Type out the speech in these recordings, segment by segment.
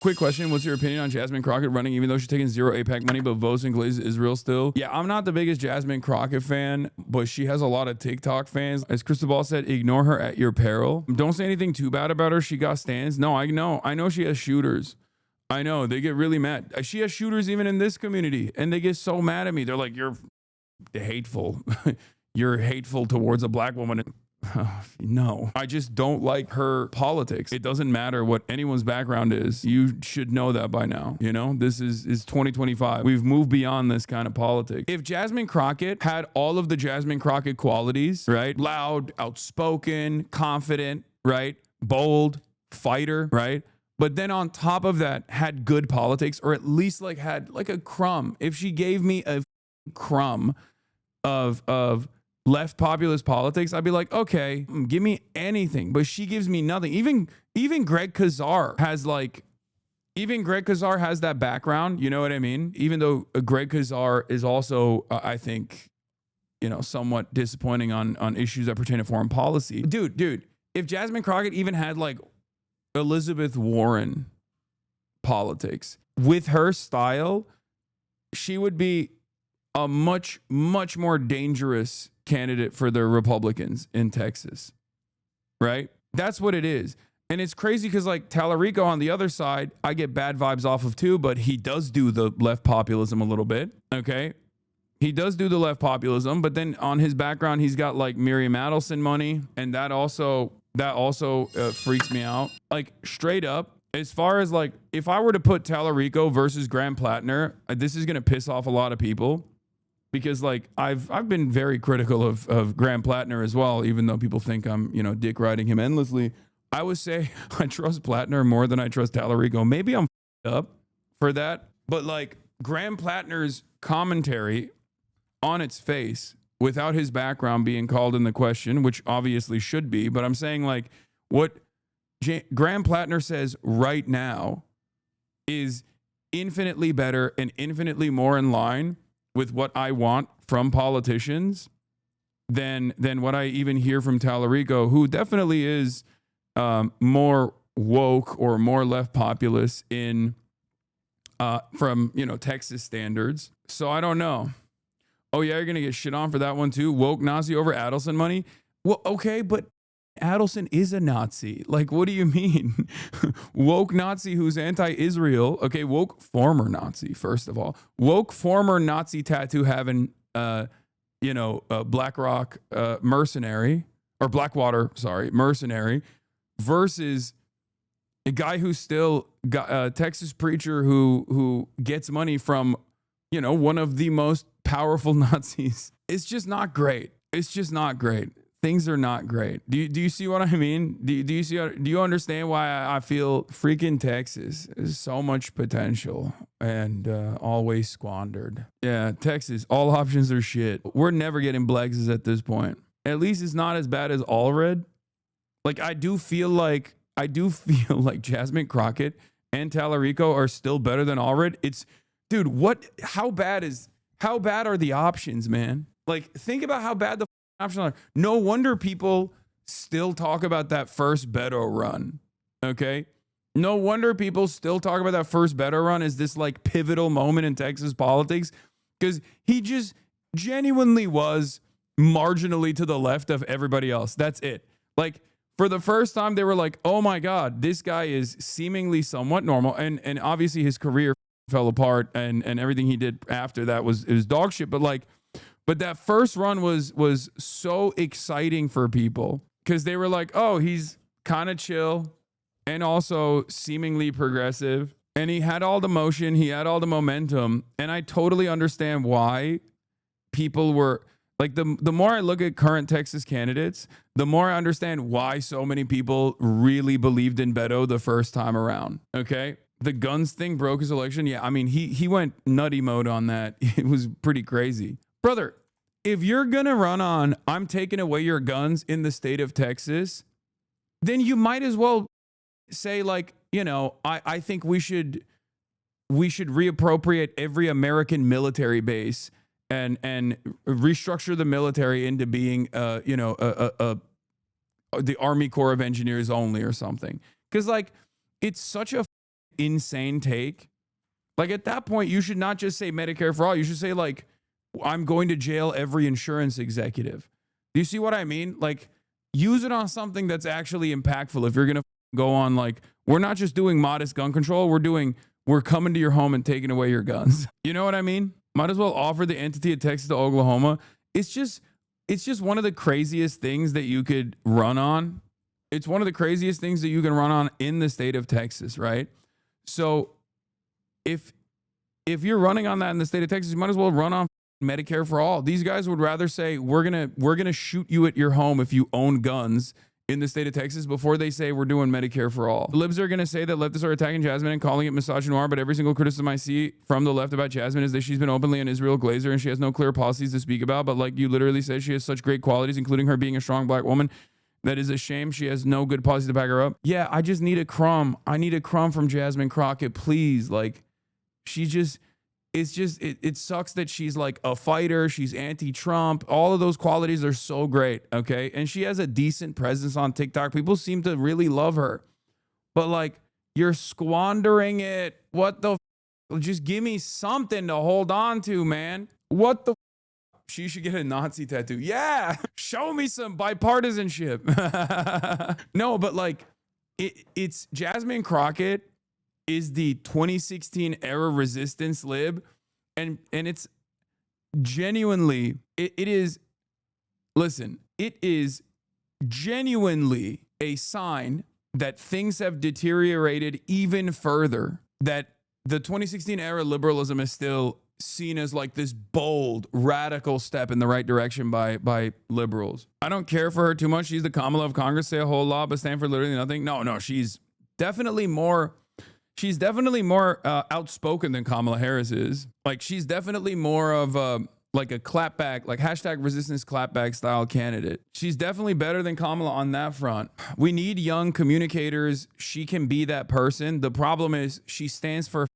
Quick question. What's your opinion on Jasmine Crockett running, even though she's taking zero APAC money, but votes and glazes Israel still? Yeah, I'm not the biggest Jasmine Crockett fan, but she has a lot of TikTok fans. As Cristobal said, ignore her at your peril. Don't say anything too bad about her. She got stands. No, I know she has shooters. I know they get really mad. She has shooters even in this community, and they get so mad at me. They're like, you're hateful. You're hateful towards a black woman. No, I just don't like her politics. It doesn't matter what anyone's background is. You should know that by now. You know, this is 2025. We've moved beyond this kind of politics. If Jasmine Crockett had all of the Jasmine Crockett qualities, right? Loud, outspoken, confident, right? Bold, fighter, right? But then on top of that had good politics, or at least like had like a crumb. If she gave me a crumb of left populist politics, I'd be like, okay, give me anything. But she gives me nothing. Even Greg Kazar has that background. You know what I mean? Even though Greg Kazar is also, I think, you know, somewhat disappointing on issues that pertain to foreign policy. Dude, if Jasmine Crockett even had like Elizabeth Warren politics with her style, she would be a much more dangerous candidate for the Republicans in Texas, right? That's what it is. And it's crazy because like Tallarico on the other side, I get bad vibes off of too, but he does do the left populism a little bit, okay? He does do the left populism, but then on his background, he's got like Miriam Adelson money, and that also freaks me out. Like straight up, as far as like, if I were to put Tallarico versus Graham Plattner, this is going to piss off a lot of people. Because like I've been very critical of Graham Plattner as well, even though people think I'm, you know, dick riding him endlessly. I would say I trust Plattner more than I trust Tallarico. Maybe I'm up for that, but like Graham Plattner's commentary on its face, without his background being called in the question, which obviously should be, but I'm saying like what Graham Plattner says right now is infinitely better and infinitely more in line with what I want from politicians than what I even hear from Tallarico, who definitely is more woke or more left populist in from, you know, Texas standards. So I don't know. Oh yeah, you're gonna get shit on for that one too. Woke Nazi over Adelson money. Well, okay, but Adelson is a Nazi. Like, what do you mean? Woke Nazi who's anti-Israel. Okay, woke former Nazi, first of all. Woke former Nazi tattoo having, BlackRock mercenary, or Blackwater, sorry, mercenary, versus a guy who's still got a Texas preacher who gets money from, you know, one of the most powerful Nazis. It's just not great. It's just not great. Things are not great. Do you see what I mean? Do you understand why I feel freaking Texas is so much potential and always squandered? Yeah, Texas, all options are shit. We're never getting Blexes at this point. At least it's not as bad as Allred. Like I do feel like Jasmine Crockett and Tallarico are still better than Allred. It's, dude, how bad are the options, man? Like think about how bad the options are. No wonder people still talk about that first Beto run. Okay. No wonder people still talk about that first Beto run as this like pivotal moment in Texas politics, because he just genuinely was marginally to the left of everybody else. That's it. Like for the first time, they were like, oh my God, this guy is seemingly somewhat normal. And obviously his career fell apart and everything he did after that was dog shit. But that first run was so exciting for people because they were like, oh, he's kind of chill and also seemingly progressive. And he had all the motion. He had all the momentum. And I totally understand why people were like, the more I look at current Texas candidates, the more I understand why so many people really believed in Beto the first time around. Okay. The guns thing broke his election. Yeah. I mean, he went nutty mode on that. It was pretty crazy. Brother, if you're going to run on, I'm taking away your guns in the state of Texas, then you might as well say like, you know, I think we should reappropriate every American military base and restructure the military into being, the Army Corps of Engineers only or something. Because like, it's such a insane take. Like at that point, you should not just say Medicare for all. You should say like, I'm going to jail every insurance executive. Do you see what I mean? Like use it on something that's actually impactful. If you're going to go on like, we're not just doing modest gun control. We're coming to your home and taking away your guns. You know what I mean? Might as well offer the entity of Texas to Oklahoma. It's just one of the craziest things that you could run on. It's one of the craziest things that you can run on in the state of Texas, right? So if you're running on that in the state of Texas, you might as well run on Medicare for all. These guys would rather say we're gonna shoot you at your home if you own guns in the state of Texas before they say we're doing Medicare for all. Libs are gonna say that leftists are attacking Jasmine and calling it misogynoir, but every single criticism I see from the left about Jasmine is that she's been openly an Israel glazer and she has no clear policies to speak about. But like you literally said, she has such great qualities, including her being a strong black woman. That is a shame. She has no good policies to back her up. Yeah, I just need a crumb. I need a crumb from Jasmine Crockett, please. Like, it sucks that she's like a fighter. She's anti-Trump. All of those qualities are so great, okay? And she has a decent presence on TikTok. People seem to really love her. But like, you're squandering it. What the just give me something to hold on to, man. What the she should get a Nazi tattoo. Yeah, show me some bipartisanship. No, but like, it's Jasmine Crockett is the 2016 era resistance lib, and it's genuinely it is genuinely a sign that things have deteriorated even further, that the 2016 era liberalism is still seen as like this bold, radical step in the right direction by liberals. I don't care for her too much. She's the Kamala of Congress, say a whole lot, but stand for literally nothing. No, she's definitely more outspoken than Kamala Harris is. Like, she's definitely more of like a clapback, like hashtag resistance clapback style candidate. She's definitely better than Kamala on that front. We need young communicators. She can be that person. The problem is she stands for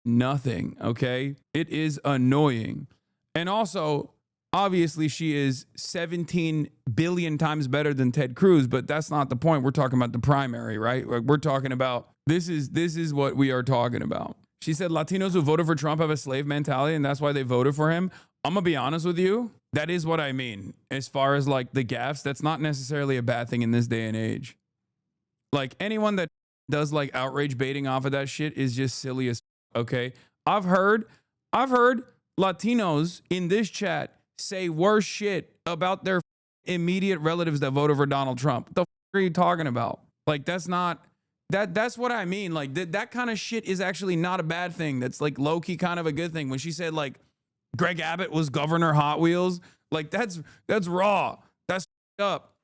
nothing, okay? It is annoying. And also, obviously, she is 17 billion times better than Ted Cruz, but that's not the point. We're talking about the primary, right? Like, we're talking about, this is what we are talking about. She said Latinos who voted for Trump have a slave mentality, and that's why they voted for him. I'm gonna be honest with you. That is what I mean. As far as like the gaffes, that's not necessarily a bad thing in this day and age. Like, anyone that does like outrage baiting off of that shit is just silly as okay. I've heard Latinos in this chat say worse shit about their immediate relatives that voted for Donald Trump. What the are you talking about? Like, that's what I mean. Like, that kind of shit is actually not a bad thing. That's like low-key kind of a good thing. When she said like Greg Abbott was Governor Hot Wheels, like that's raw. That's up.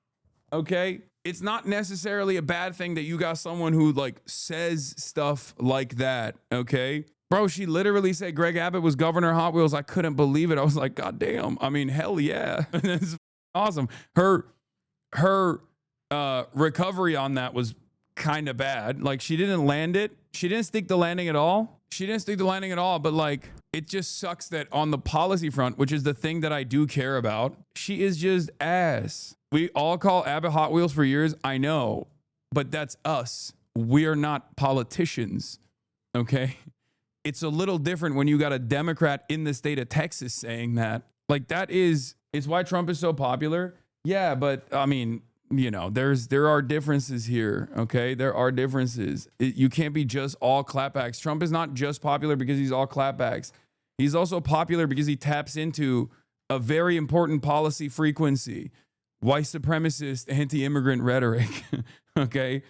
Okay? It's not necessarily a bad thing that you got someone who like says stuff like that, okay? Bro, she literally said Greg Abbott was Governor Hot Wheels. I couldn't believe it. I was like, God damn. I mean, hell yeah. It's awesome. Her recovery on that was kind of bad. Like, she didn't land it. She didn't stick the landing at all. But like, it just sucks that on the policy front, which is the thing that I do care about, she is just ass. We all call Abbott Hot Wheels for years. I know, but that's us. We are not politicians. Okay. It's a little different when you got a Democrat in the state of Texas saying that. Like, it's why Trump is so popular. Yeah, but I mean, you know, there are differences here. Okay. There are differences. You can't be just all clapbacks. Trump is not just popular because he's all clapbacks. He's also popular because he taps into a very important policy frequency. White supremacist, anti-immigrant rhetoric. Okay.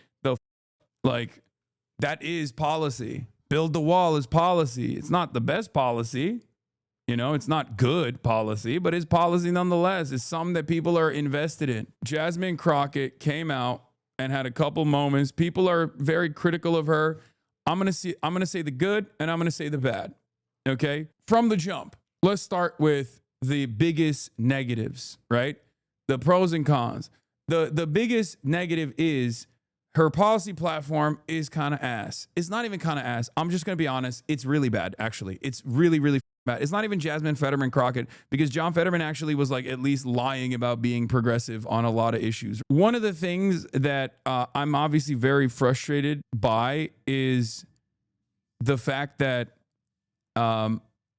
Like, that is policy. Build the wall is policy. It's not the best policy. You know, it's not good policy, but it's policy nonetheless. It's something that people are invested in. Jasmine Crockett came out and had a couple moments. People are very critical of her. I'm going to say the good and I'm going to say the bad. Okay? From the jump. Let's start with the biggest negatives, right? The pros and cons. The biggest negative is her policy platform is kind of ass. It's not even kind of ass. I'm just going to be honest. It's really bad, actually. It's really, really bad. It's not even Jasmine Fetterman Crockett, because John Fetterman actually was like at least lying about being progressive on a lot of issues. One of the things that I'm obviously very frustrated by is the fact that,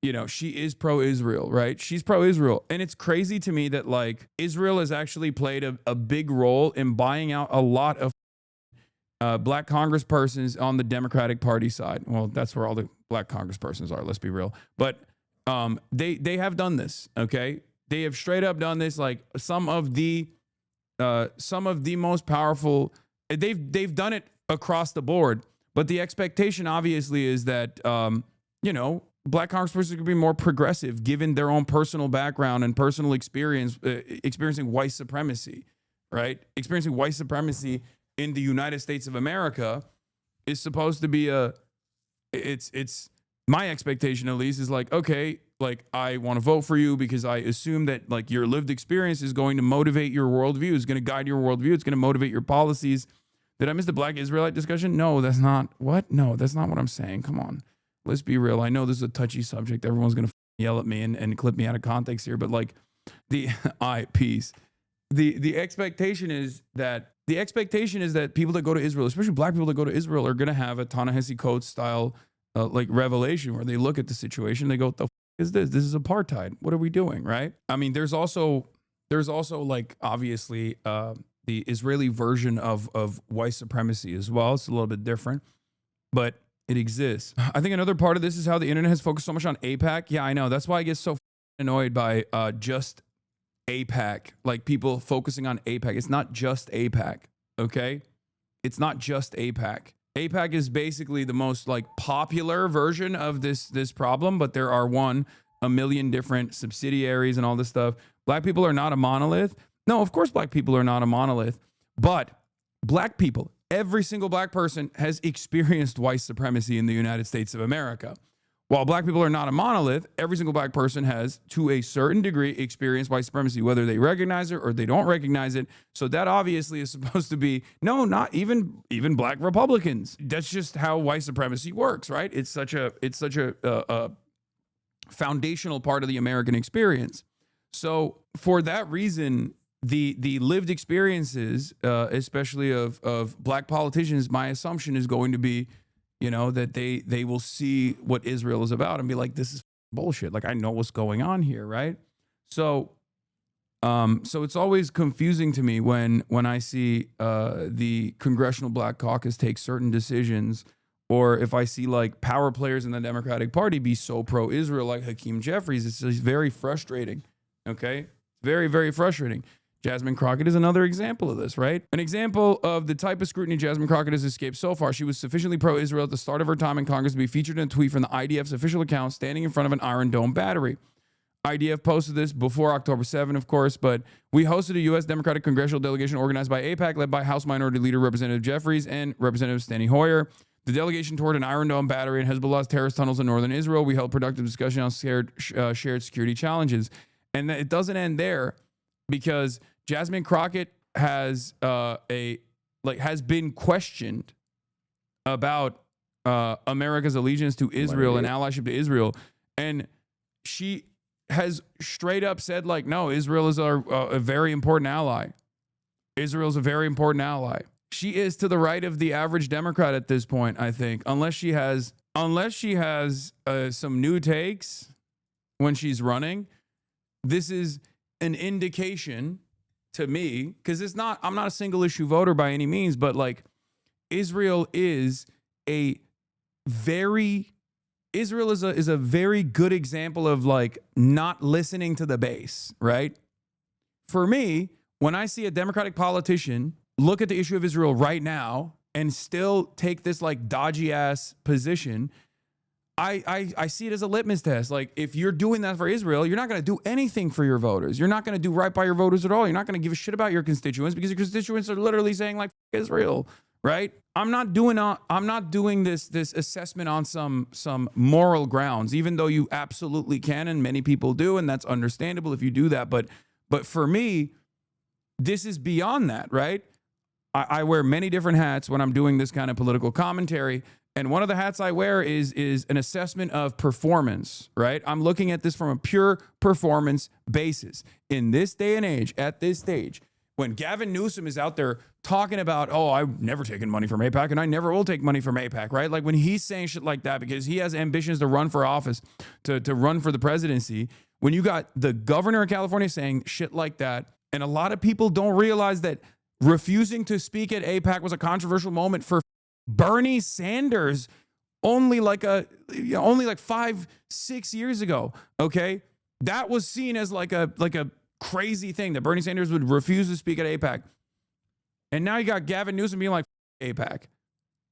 you know, she is pro-Israel, right? She's pro-Israel. And it's crazy to me that, like, Israel has actually played a big role in buying out a lot of black congresspersons on the Democratic Party side. Well, that's where all the black congresspersons are, let's be real. But they have done this, okay? They have straight up done this. Like, some of the most powerful, they've done it across the board. But the expectation, obviously, is that, you know, black congresspersons could be more progressive given their own personal background and personal experience, experiencing white supremacy, right? Experiencing white supremacy in the United States of America is supposed to be it's my expectation, at least, is like, okay, like, I want to vote for you because I assume that, like, your lived experience is going to motivate your worldview, is going to guide your worldview, it's going to motivate your policies. Did I miss the Black Israelite discussion? No, that's not what? No, that's not what I'm saying. Come on. Let's be real. I know this is a touchy subject. Everyone's going to yell at me and clip me out of context here, but, like, the peace. The expectation is that people that go to Israel, especially black people that go to Israel, are going to have a Ta-Nehisi Coates style like revelation where they look at the situation, they go, "What the is this? This is apartheid. What are we doing?" Right? I mean, there's also like, obviously, the Israeli version of white supremacy as well. It's a little bit different, but it exists. I think another part of this is how the internet has focused so much on AIPAC. Yeah, I know. That's why I get so annoyed by just AIPAC, like people focusing on AIPAC. It's not just AIPAC, okay? It's not just AIPAC. AIPAC is basically the most, like, popular version of this problem, but there are a million different subsidiaries and all this stuff. Black people are not a monolith. No, of course black people are not a monolith, but black people, every single black person has experienced white supremacy in the United States of America. While black people are not a monolith, every single black person has, to a certain degree, experienced white supremacy, whether they recognize it or they don't recognize it. So that obviously is supposed to be, no, not even black Republicans. That's just how white supremacy works, right? It's such a foundational part of the American experience. So for that reason, the lived experiences, especially of black politicians, my assumption is going to be, you know, that they will see what Israel is about and be like, this is bullshit. Like, I know what's going on here, right? So it's always confusing to me when I see the Congressional Black Caucus take certain decisions, or if I see, like, power players in the Democratic Party be so pro-Israel, like Hakeem Jeffries. It's just very frustrating, okay? Very, very frustrating. Jasmine Crockett is another example of this, right? An example of the type of scrutiny Jasmine Crockett has escaped so far. She was sufficiently pro-Israel at the start of her time in Congress to be featured in a tweet from the IDF's official account standing in front of an Iron Dome battery. IDF posted this before October 7, of course, but we hosted a U.S. Democratic congressional delegation organized by AIPAC, led by House Minority Leader Representative Jeffries and Representative Steny Hoyer. The delegation toured an Iron Dome battery and Hezbollah's terrorist tunnels in northern Israel. We held productive discussion on shared security challenges. And it doesn't end there, because Jasmine Crockett has been questioned about America's allegiance to Israel and allyship to Israel, and she has straight up said, like, no, Israel is a very important ally. Israel is a very important ally. She is to the right of the average Democrat at this point, I think, unless she has some new takes when she's running. This is an indication to me, because I'm not a single issue voter by any means, but, like, Israel is a very good example of, like, not listening to the base, right? For me, when I see a Democratic politician look at the issue of Israel right now and still take this, like, dodgy ass position, I see it as a litmus test. Like, if you're doing that for Israel, you're not going to do anything for your voters. You're not going to do right by your voters at all. You're not going to give a shit about your constituents, because your constituents are literally saying, like, F Israel, right? I'm not doing this assessment on some moral grounds, even though you absolutely can, and many people do, and that's understandable if you do that. But for me, this is beyond that, right? I wear many different hats when I'm doing this kind of political commentary. And one of the hats I wear is an assessment of performance, right? I'm looking at this from a pure performance basis. In this day and age, at this stage, when Gavin Newsom is out there talking about, oh, I've never taken money from AIPAC and I never will take money from AIPAC, right? Like when he's saying shit like that because he has ambitions to run for office, to run for the presidency, when you got the governor of California saying shit like that, and a lot of people don't realize that refusing to speak at AIPAC was a controversial moment for Bernie Sanders only like 5-6 years ago, okay? That was seen as like a crazy thing that Bernie Sanders would refuse to speak at AIPAC. And now you got Gavin Newsom being like AIPAC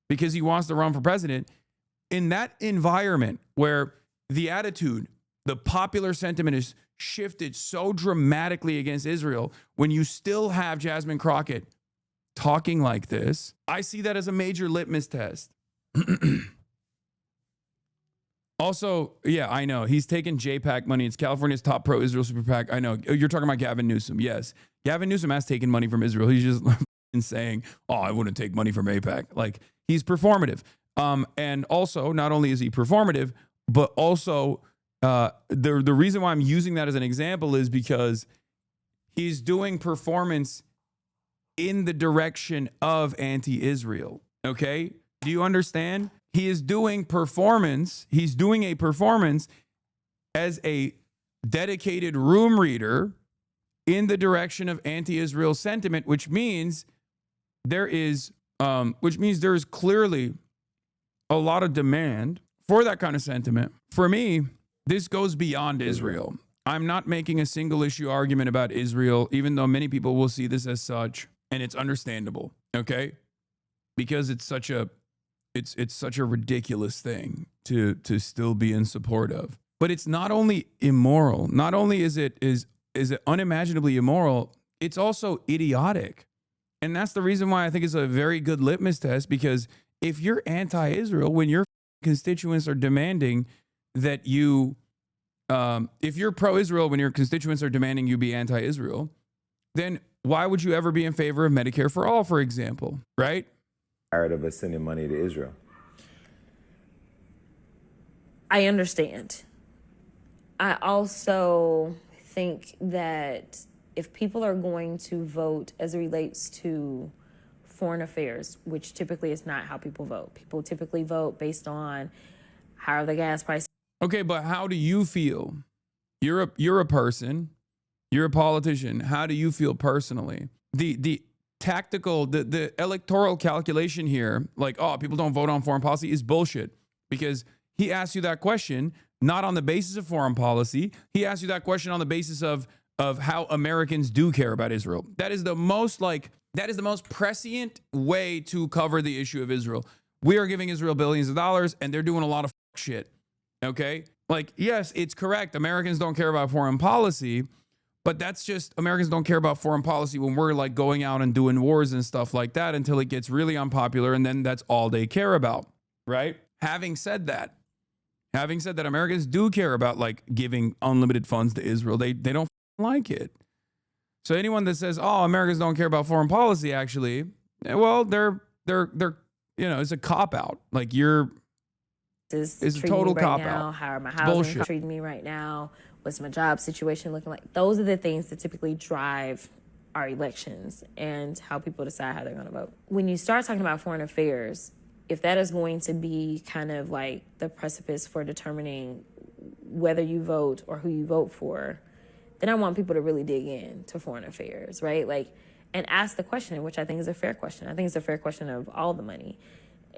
because he wants to run for president. In that environment where the attitude, the popular sentiment is shifted so dramatically against Israel, when you still have Jasmine Crockett talking like this, I see that as a major litmus test. Also, yeah, I know. He's taking JPAC money. It's California's top pro-Israel super PAC. I know. You're talking about Gavin Newsom. Yes. Gavin Newsom has taken money from Israel. He's just saying, oh, I wouldn't take money from AIPAC. Like, he's performative. And also, not only is he performative, but also the reason why I'm using that as an example is because he's doing performance in the direction of anti-Israel. Okay? Do you understand? He is doing performance. He's doing a performance as a dedicated room reader in the direction of anti-Israel sentiment, which means there is clearly a lot of demand for that kind of sentiment. For me, this goes beyond Israel. I'm not making a single issue argument about Israel, even though many people will see this as such, and it's understandable, okay? Because it's such a ridiculous thing to still be in support of. But it's not only immoral, not only is it unimaginably immoral, it's also idiotic. And that's the reason why I think it's a very good litmus test, because if you're anti-Israel, when your constituents are demanding that you, if you're pro-Israel, when your constituents are demanding you be anti-Israel, then why would you ever be in favor of Medicare for all, for example, right? Tired of us sending money to Israel. I understand. I also think that if people are going to vote as it relates to foreign affairs, which typically is not how people vote. People typically vote based on how are the gas prices. Okay, but how do you feel? You're a person, you're a politician. How do you feel personally? The tactical, the electoral calculation here, like, oh, people don't vote on foreign policy, is bullshit, because he asked you that question not on the basis of foreign policy. He asked you that question on the basis of how Americans do care about Israel. That is the most prescient way to cover the issue of Israel. We are giving Israel billions of dollars and they're doing a lot of shit. Okay? Like, yes, it's correct. Americans don't care about foreign policy, but that's just, Americans don't care about foreign policy when we're like going out and doing wars and stuff like that until it gets really unpopular, and then that's all they care about, right? Having said that, Americans do care about like giving unlimited funds to Israel. They don't like it. So anyone that says, oh, Americans don't care about foreign policy, actually, well, they're it's a cop out. Like, it's a total cop out. How are my housing treating me right now? What's my job situation looking like? Those are the things that typically drive our elections and how people decide how they're going to vote. When you start talking about foreign affairs, if that is going to be kind of like the precipice for determining whether you vote or who you vote for, then I want people to really dig in to foreign affairs, right? Like, and ask the question, which I think is a fair question. I think it's a fair question of all the money,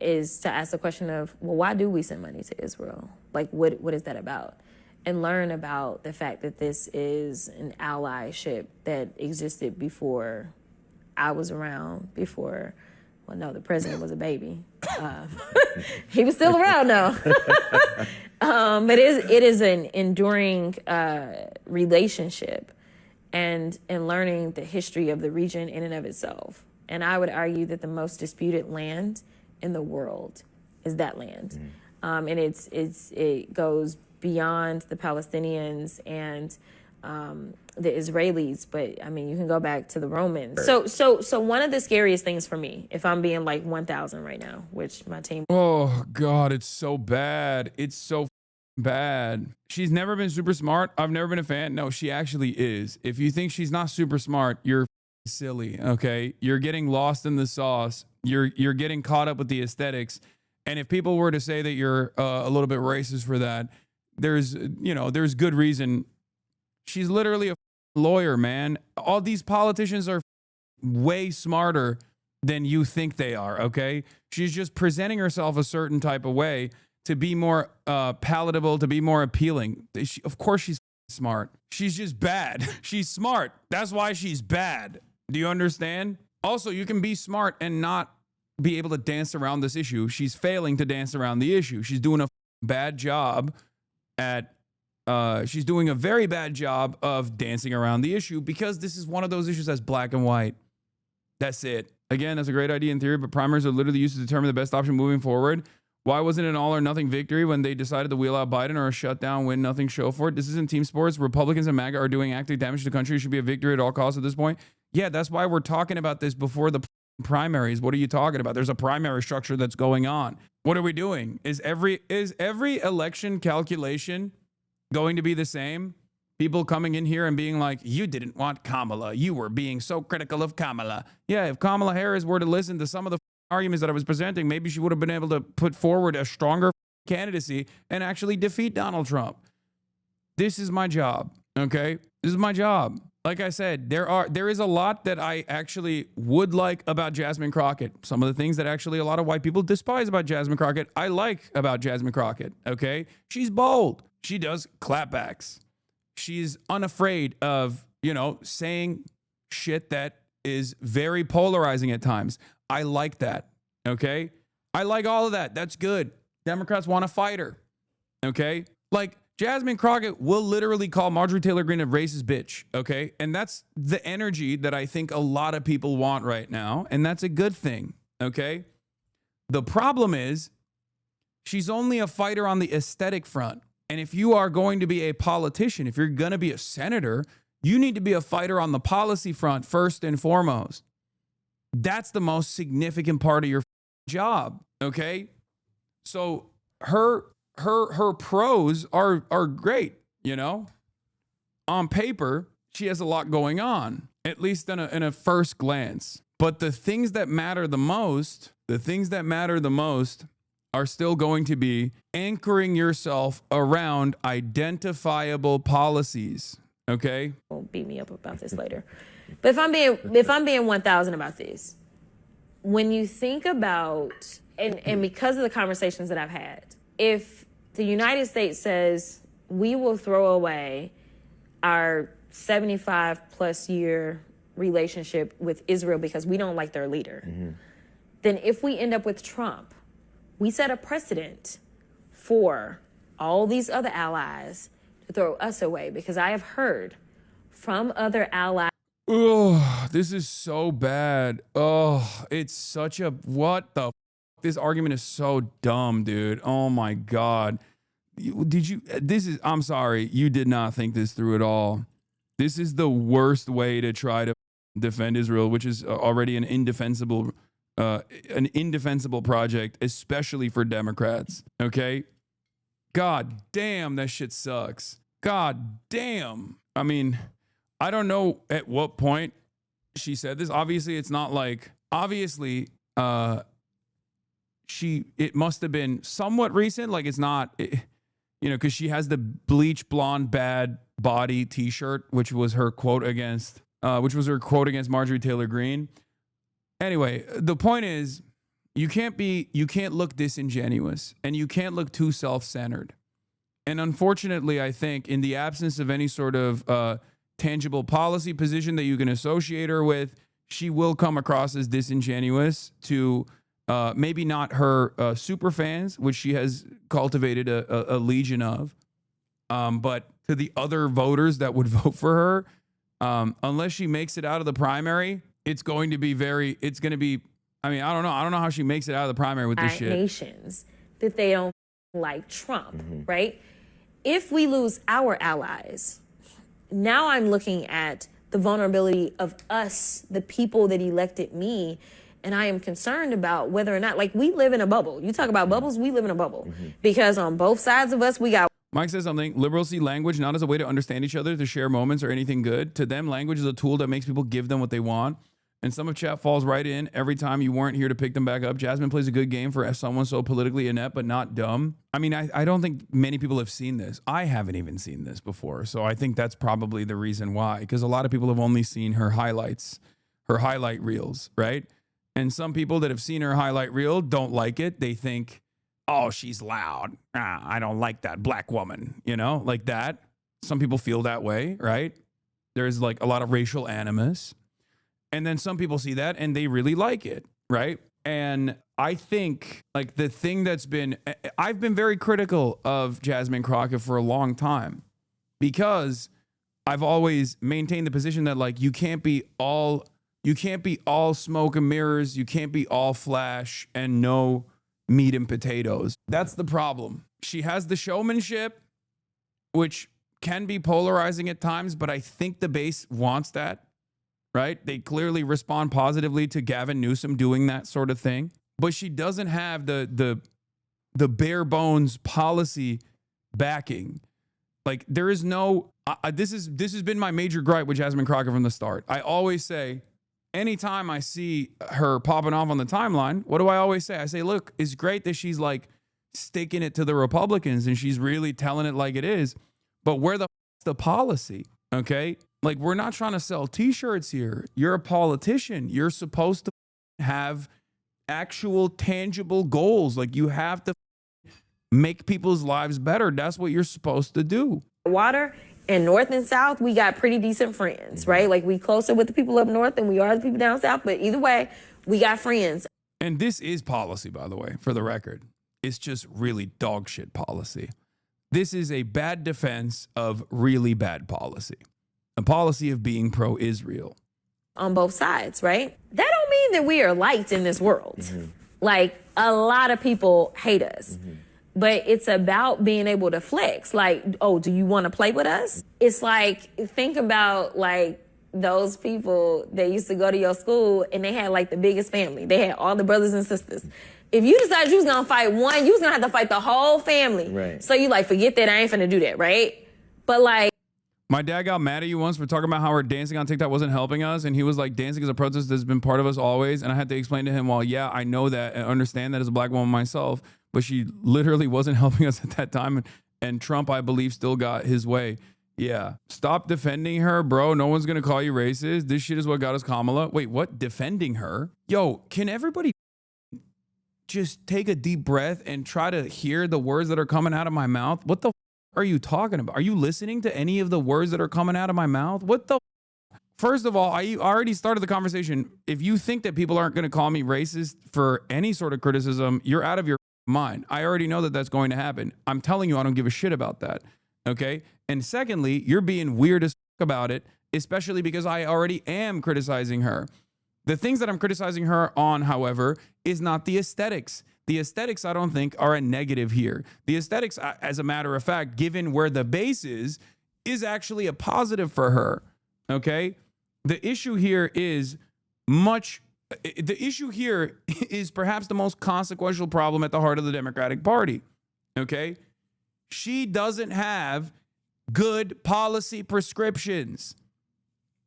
is to ask the question of, well, why do we send money to Israel? Like, what is that about? And learn about the fact that this is an allyship that existed before I was around, before, well, no, the president was a baby. He was still around, though. But it is an enduring relationship and learning the history of the region in and of itself. And I would argue that the most disputed land in the world is that land. And it goes beyond the Palestinians and the Israelis, but I mean, you can go back to the Romans. So one of the scariest things for me, if I'm being like 1,000 right now, which my team. Oh God, it's so bad. It's so bad. She's never been super smart. I've never been a fan. No, she actually is. If you think she's not super smart, you're silly. Okay, you're getting lost in the sauce. You're getting caught up with the aesthetics. And if people were to say that you're a little bit racist for that, there's good reason. She's literally a lawyer, man. All these politicians are way smarter than you think they are, okay? She's just presenting herself a certain type of way to be more palatable, to be more appealing. Of course she's smart. She's just bad. She's smart. That's why she's bad. Do you understand? Also, you can be smart and not be able to dance around this issue. She's failing to dance around the issue. She's doing a bad job at she's doing a very bad job of dancing around the issue because this is one of those issues that's black and white. That's it. Again, that's a great idea in theory, but primaries are literally used to determine the best option moving forward. Why wasn't it an all or nothing victory when they decided to wheel out Biden, or a shutdown, win nothing, show for it? This isn't team sports. Republicans and MAGA are doing active damage to the country. It should be a victory at all costs at this point. Yeah, that's why we're talking about this before the primaries. What are you talking about? There's a primary structure that's going on. What are we doing? Is every election calculation going to be the same? People coming in here and being like, you didn't want Kamala. You were being so critical of Kamala. Yeah, if Kamala Harris were to listen to some of the arguments that I was presenting, maybe she would have been able to put forward a stronger candidacy and actually defeat Donald Trump. This is my job, okay? This is my job. Like I said, there is a lot that I actually would like about Jasmine Crockett. Some of the things that actually a lot of white people despise about Jasmine Crockett, I like about Jasmine Crockett, okay? She's bold. She does clapbacks. She's unafraid of, saying shit that is very polarizing at times. I like that, okay? I like all of that. That's good. Democrats want to fight her, okay? Like, Jasmine Crockett will literally call Marjorie Taylor Greene a racist bitch, okay? And that's the energy that I think a lot of people want right now, and that's a good thing, okay? The problem is she's only a fighter on the aesthetic front. And if you are going to be a politician, if you're going to be a senator, you need to be a fighter on the policy front first and foremost. That's the most significant part of your job, okay? So her pros are great, On paper, she has a lot going on, at least in a first glance. But the things that matter the most, are still going to be anchoring yourself around identifiable policies, okay? Won't beat me up about this later. But if I'm being 1,000 about this, when you think about, and because of the conversations that I've had, if the United States says we will throw away our 75 plus year relationship with Israel because we don't like their leader, then if we end up with Trump, we set a precedent for all these other allies to throw us away, because I have heard from other allies. Oh, this is so bad. Oh, it's such a, what the f-? This argument is so dumb, dude. Oh my God. I'm sorry. You did not think this through at all. This is the worst way to try to defend Israel, which is already an indefensible project, especially for Democrats. Okay. God damn, that shit sucks. God damn. I mean, I don't know at what point she said this. Obviously, it's not like, it must have been somewhat recent. Like, it's not, because she has the bleach blonde bad body t-shirt, which was her quote against Marjorie Taylor Greene. Anyway, the point is, you can't look disingenuous, and you can't look too self-centered. And unfortunately, I think in the absence of any sort of tangible policy position that you can associate her with, she will come across as disingenuous to maybe not her super fans, which she has cultivated a legion of, but to the other voters that would vote for her, unless she makes it out of the primary. It's going to be I don't know how she makes it out of the primary with this shit. Nations that they don't like Trump, right? If we lose our allies, now I'm looking at the vulnerability of us, the people that elected me, and I am concerned about whether or not, like, we live in a bubble. You talk about bubbles, we live in a bubble. Because on both sides of us, we got Mike says something. Liberals see language not as a way to understand each other, to share moments or anything good. To them, language is a tool that makes people give them what they want. And some of chat falls right in every time you weren't here to pick them back up. Jasmine plays a good game for someone so politically inept but not dumb. I mean, I don't think many people have seen this. I haven't even seen this before. So I think that's probably the reason why. Because a lot of people have only seen her highlights, her highlight reels, right? And some people that have seen her highlight reel don't like it. They think, oh, she's loud. I don't like that black woman, you know, like that. Some people feel that way, right? There's like a lot of racial animus. And then some people see that and they really like it, right? And I think like the thing that's been, I've been very critical of Jasmine Crockett for a long time because I've always maintained the position that like you can't be all smoke and mirrors. You can't be all flash and no meat and potatoes. That's the problem. She has the showmanship, which can be polarizing at times, but I think the base wants that, right? They clearly respond positively to Gavin Newsom doing that sort of thing, but she doesn't have the bare bones policy backing. Like there is no, this has been my major gripe with Jasmine Crockett from the start. I always say, anytime I see her popping off on the timeline, what do I always say? I say, look, it's great that she's like sticking it to the Republicans and she's really telling it like it is, but where the policy? Okay. Like we're not trying to sell t-shirts here. You're a politician. You're supposed to have actual tangible goals. Like you have to make people's lives better. That's what you're supposed to do. Water. And North and South, we got pretty decent friends, right? Like we closer with the people up North than we are the people down South. But either way, we got friends. And this is policy, by the way, for the record. It's just really dog shit policy. This is a bad defense of really bad policy. A policy of being pro-Israel. On both sides, right? That don't mean that we are liked in this world. Mm-hmm. Like a lot of people hate us. Mm-hmm. But it's about being able to flex. Like, oh, do you want to play with us? It's like, think about like those people that used to go to your school and they had like the biggest family. They had all the brothers and sisters. If you decided you was going to fight one, you was going to have to fight the whole family. Right. So you like, forget that, I ain't finna do that, right? But like. My dad got mad at you once for talking about how our dancing on TikTok wasn't helping us. And he was like, dancing is a protest that's been part of us always. And I had to explain to him, well, yeah, I know that and understand that as a black woman myself. But she literally wasn't helping us at that time. And Trump, I believe, still got his way. Yeah. Stop defending her, bro. No one's going to call you racist. This shit is what got us Kamala. Wait, what? Defending her? Yo, can everybody just take a deep breath and try to hear the words that are coming out of my mouth? What the are you talking about? Are you listening to any of the words that are coming out of my mouth? What the First of all, I already started the conversation. If you think that people aren't going to call me racist for any sort of criticism, you're out of your mind. I already know that that's going to happen. I'm telling you, I don't give a shit about that. Okay. And secondly, you're being weird as about it, especially because I already am criticizing her. The things that I'm criticizing her on, however, is not the aesthetics. The aesthetics, I don't think, are a negative here. The aesthetics, as a matter of fact, given where the base is actually a positive for her. Okay. The issue here is perhaps the most consequential problem at the heart of the Democratic Party. Okay. She doesn't have good policy prescriptions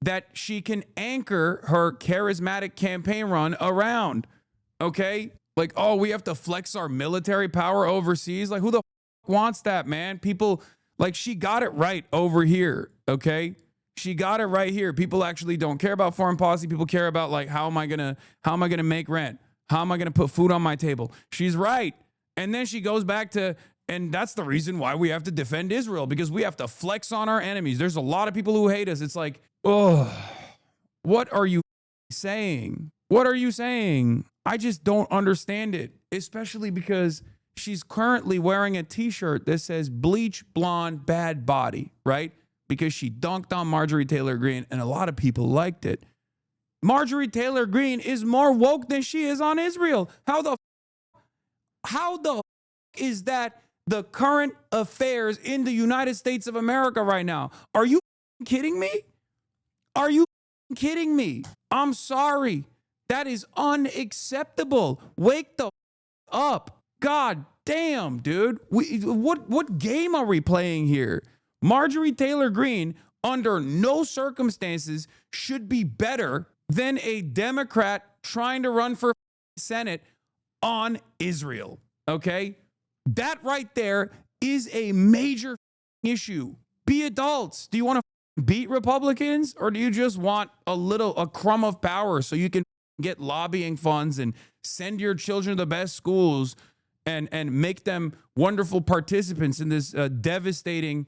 that she can anchor her charismatic campaign run around. Okay. Like, oh, we have to flex our military power overseas. Like, who the wants that, man? People, like, she got it right over here. Okay. She got it right here. People actually don't care about foreign policy. People care about, like, how am I gonna make rent? How am I gonna put food on my table? She's right. And then she goes back to, and that's the reason why we have to defend Israel, because we have to flex on our enemies. There's a lot of people who hate us. It's like, oh, what are you saying? What are you saying? I just don't understand it, especially because she's currently wearing a t-shirt that says bleach blonde bad body, right? Because she dunked on Marjorie Taylor Greene and a lot of people liked it. Marjorie Taylor Greene is more woke than she is on Israel. How the is that the current affairs in the United States of America right now? Are you kidding me? Are you kidding me? I'm sorry. That is unacceptable. Wake the up. God damn, dude. What game are we playing here? Marjorie Taylor Greene, under no circumstances, should be better than a Democrat trying to run for Senate on Israel. Okay? That right there is a major issue. Be adults. Do you want to beat Republicans, or do you just want a crumb of power so you can get lobbying funds and send your children to the best schools and make them wonderful participants in this devastating,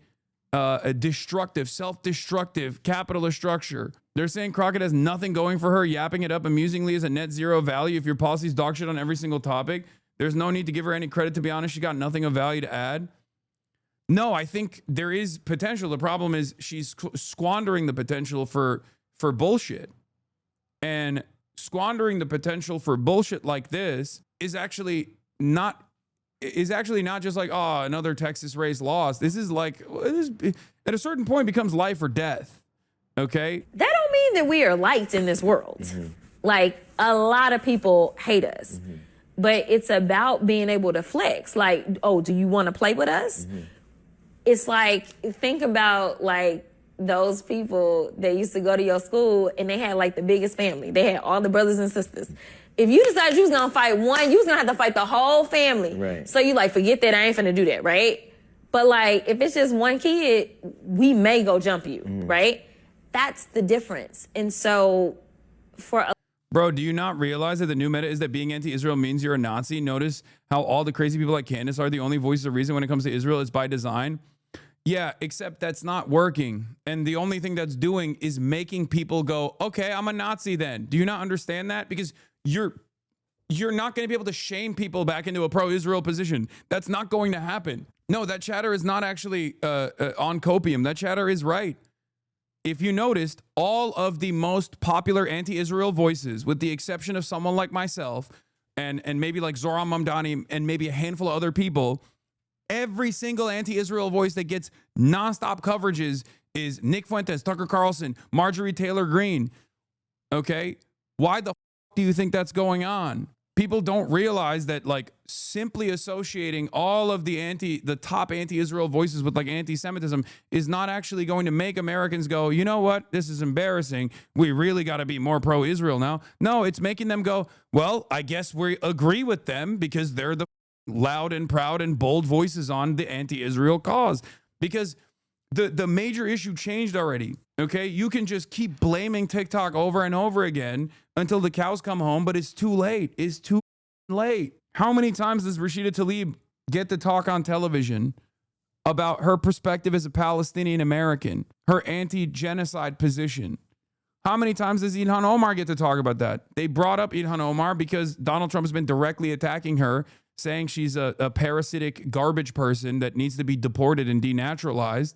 destructive, self-destructive capitalist structure? They're saying Crockett has nothing going for her, yapping it up amusingly as a net zero value. If your policies dog shit on every single topic, there's no need to give her any credit. To be honest, she got nothing of value to add. No, I think there is potential. The problem is she's squandering the potential for bullshit. And squandering the potential for bullshit like this is actually not just like, oh, another Texas race lost. This is like, at a certain point, becomes life or death. Okay? That don't mean that we are liked in this world. Mm-hmm. Like, a lot of people hate us. Mm-hmm. But it's about being able to flex. Like, oh, do you want to play with us? Mm-hmm. It's like, think about, like, those people that used to go to your school and they had, like, the biggest family. They had all the brothers and sisters. If you decided you was going to fight one, you was going to have to fight the whole family. Right. So you, like, forget that, I ain't finna do that, right? But, like, if it's just one kid, we may go jump you, right? That's the difference. And so for a Bro, do you not realize that the new meta is that being anti-Israel means you're a Nazi? Notice how all the crazy people like Candace are the only voices of reason when it comes to Israel. It's by design. Yeah, except that's not working. And the only thing that's doing is making people go, okay, I'm a Nazi then. Do you not understand that? Because you're not going to be able to shame people back into a pro-Israel position. That's not going to happen. No, that chatter is not actually on copium. That chatter is right. If you noticed, all of the most popular anti-Israel voices, with the exception of someone like myself and maybe like Zohran Mamdani and maybe a handful of other people, every single anti-Israel voice that gets nonstop coverages is Nick Fuentes, Tucker Carlson, Marjorie Taylor Greene. Okay? Why the f do you think that's going on? People don't realize that, like, simply associating all of the top anti-Israel voices with, like, anti-Semitism is not actually going to make Americans go, you know what? This is embarrassing. We really got to be more pro-Israel now. No, it's making them go, well, I guess we agree with them because they're the loud and proud and bold voices on the anti-Israel cause. Because the major issue changed already. Okay, you can just keep blaming TikTok over and over again until the cows come home, but it's too late. It's too late. How many times does Rashida Tlaib get to talk on television about her perspective as a Palestinian American, her anti-genocide position? How many times does Ilhan Omar get to talk about that? They brought up Ilhan Omar because Donald Trump has been directly attacking her, saying she's a parasitic garbage person that needs to be deported and denaturalized.